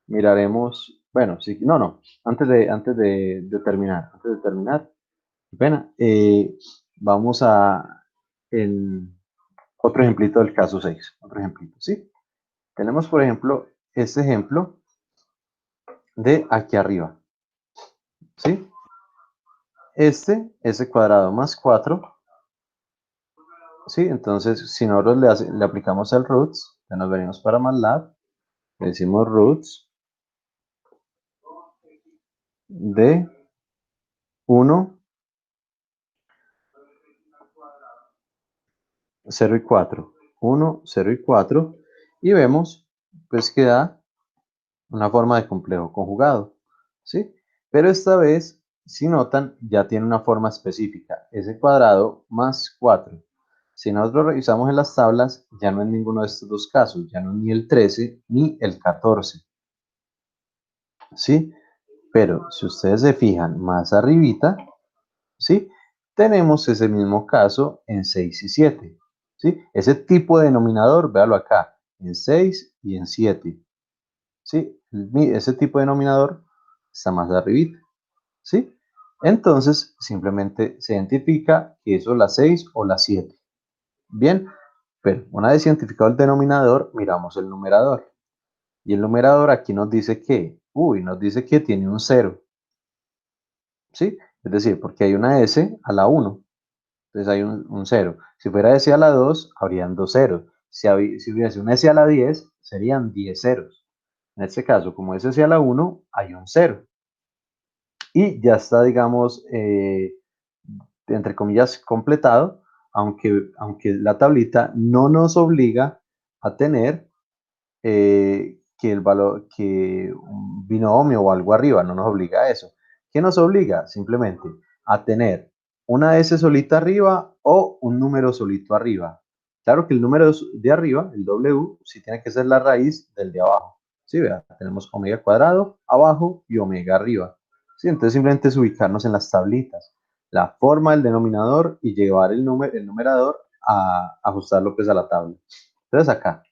miraremos, bueno, sí, no, antes de terminar, pena, vamos en otro ejemplito del caso 6, otro ejemplito, ¿sí? Tenemos, por ejemplo, este ejemplo de aquí arriba. ¿sí? S cuadrado más 4, ¿sí? Entonces, si nosotros le aplicamos el roots, ya nos venimos para MATLAB, le decimos roots de 1, 0 y 4. 1, 0 y 4. Y vemos, pues que da una forma de complejo conjugado, ¿sí? Pero esta vez, si notan, ya tiene una forma específica, s cuadrado más 4. Si nosotros revisamos en las tablas, ya no es ninguno de estos dos casos, ya no es ni el 13 ni el 14, ¿sí? Pero si ustedes se fijan más arribita, ¿sí? Tenemos ese mismo caso en 6 y 7, ¿sí? Ese tipo de denominador, véalo acá, en 6 y en 7, ¿sí? Ese tipo de denominador está más arribita, ¿sí? Entonces, simplemente se identifica que eso es la 6 o la 7. Bien, pero una vez identificado el denominador, miramos el numerador. Y el numerador aquí nos dice que, nos dice que tiene un 0, ¿sí? Es decir, porque hay una S a la 1, entonces hay un 0. Si fuera S a la 2, habrían 2 ceros. Si hubiese una S a la 10, serían 10 ceros. En este caso, como es S a la 1, hay un 0. Y ya está, digamos, entre comillas, completado, aunque la tablita no nos obliga a tener que el valor, que un binomio o algo arriba, no nos obliga a eso. ¿Qué nos obliga? Simplemente a tener una S solita arriba o un número solito arriba. Claro que el número de arriba, el W, sí tiene que ser la raíz del de abajo. ¿Sí? Vea, tenemos omega cuadrado abajo y omega arriba. ¿Sí? Entonces simplemente es ubicarnos en las tablitas, la forma del denominador y llevar el numerador a ajustarlo pues a la tabla. Entonces acá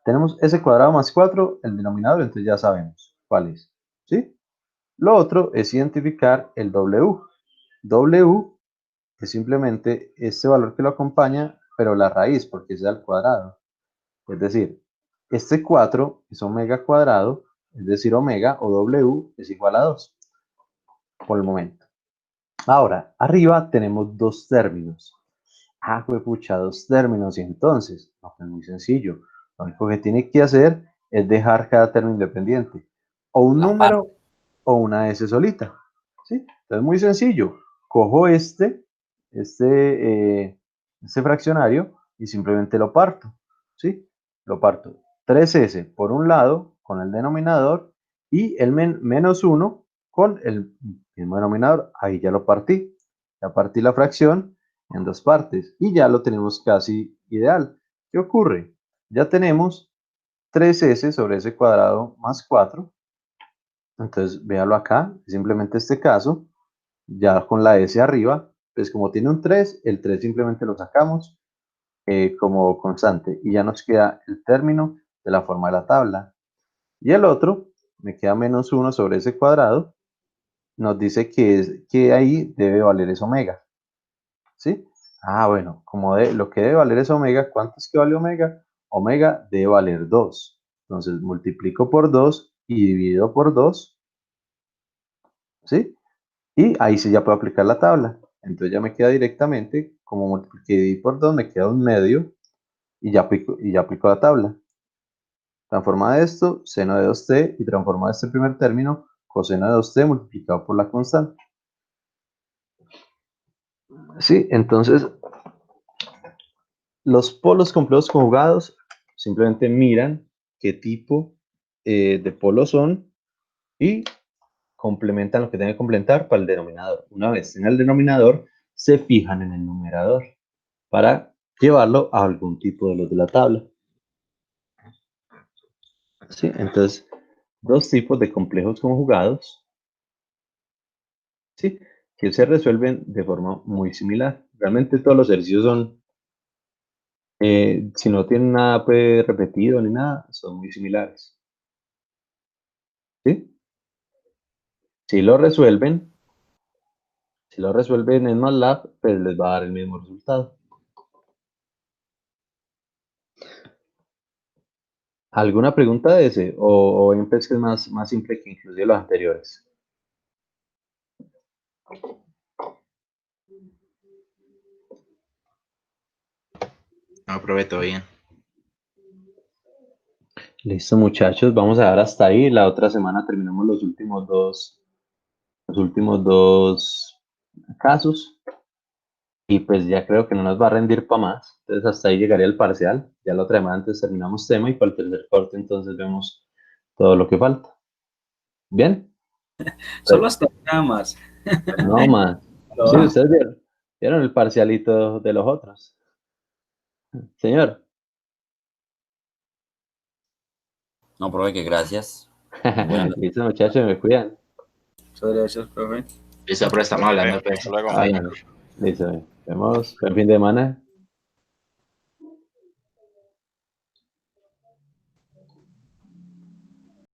tenemos s cuadrado más 4, el denominador, entonces ya sabemos cuál es, ¿sí? Lo otro es identificar el W. W es simplemente este valor que lo acompaña, pero la raíz, porque es al cuadrado. Es decir, este 4 es omega cuadrado, es decir, omega o W es igual a 2, por el momento. Ahora, arriba tenemos dos términos. Ah, pucha, dos términos, y entonces, no, es muy sencillo. Lo único que tiene que hacer es dejar cada término independiente. O un número o una S solita. ¿Sí? Entonces, muy sencillo. Cojo este fraccionario y simplemente lo parto. ¿Sí? Lo parto. 3S por un lado con el denominador y el menos 1 con el mismo denominador. Ahí ya lo partí. Ya partí la fracción en dos partes y ya lo tenemos casi ideal. ¿Qué ocurre? Ya tenemos 3s sobre s cuadrado más 4. Entonces, véalo acá, simplemente este caso, ya con la s arriba, pues como tiene un 3, el 3 simplemente lo sacamos como constante y ya nos queda el término de la forma de la tabla. Y el otro, me queda menos 1 sobre s cuadrado, nos dice que ahí debe valer es omega. ¿Sí? Ah, bueno, como lo que debe valer es omega, ¿cuánto es que vale omega? Omega debe valer 2. Entonces multiplico por 2 y divido por 2, ¿sí? Y ahí sí ya puedo aplicar la tabla. Entonces ya me queda directamente, como multipliqué y dividí por 2, me queda un medio y ya aplico la tabla. Transforma esto, seno de 2t, y transforma este primer término, coseno de 2t multiplicado por la constante. Sí, entonces los polos complejos conjugados simplemente miran qué tipo de polos son y complementan lo que tienen que complementar para el denominador. Una vez en el denominador, se fijan en el numerador para llevarlo a algún tipo de los de la tabla. ¿Sí? Entonces, dos tipos de complejos conjugados, ¿sí? Que se resuelven de forma muy similar. Realmente todos los ejercicios son, si no tienen nada pues, repetido ni nada, son muy similares. ¿Sí? Si lo resuelven en MATLAB, pues les va a dar el mismo resultado. ¿Alguna pregunta de ese? ¿O ven pues que es más simple que inclusive los anteriores? No, profe, todo bien. Listo, muchachos, vamos a dar hasta ahí. La otra semana terminamos los últimos dos casos. Y pues ya creo que no nos va a rendir para más. Entonces hasta ahí llegaría el parcial. Ya la otra semana antes terminamos tema y para el tercer corte entonces vemos todo lo que falta. ¿Bien? Solo hasta nada más. No más. Sí, ustedes vieron el parcialito de los otros. Señor. No, profe, que gracias. Listo, muchachos, me cuidan. Muchas gracias, profe. Listo, pero estamos hablando, pues. Hasta luego. Listo, vemos. Buen fin de semana.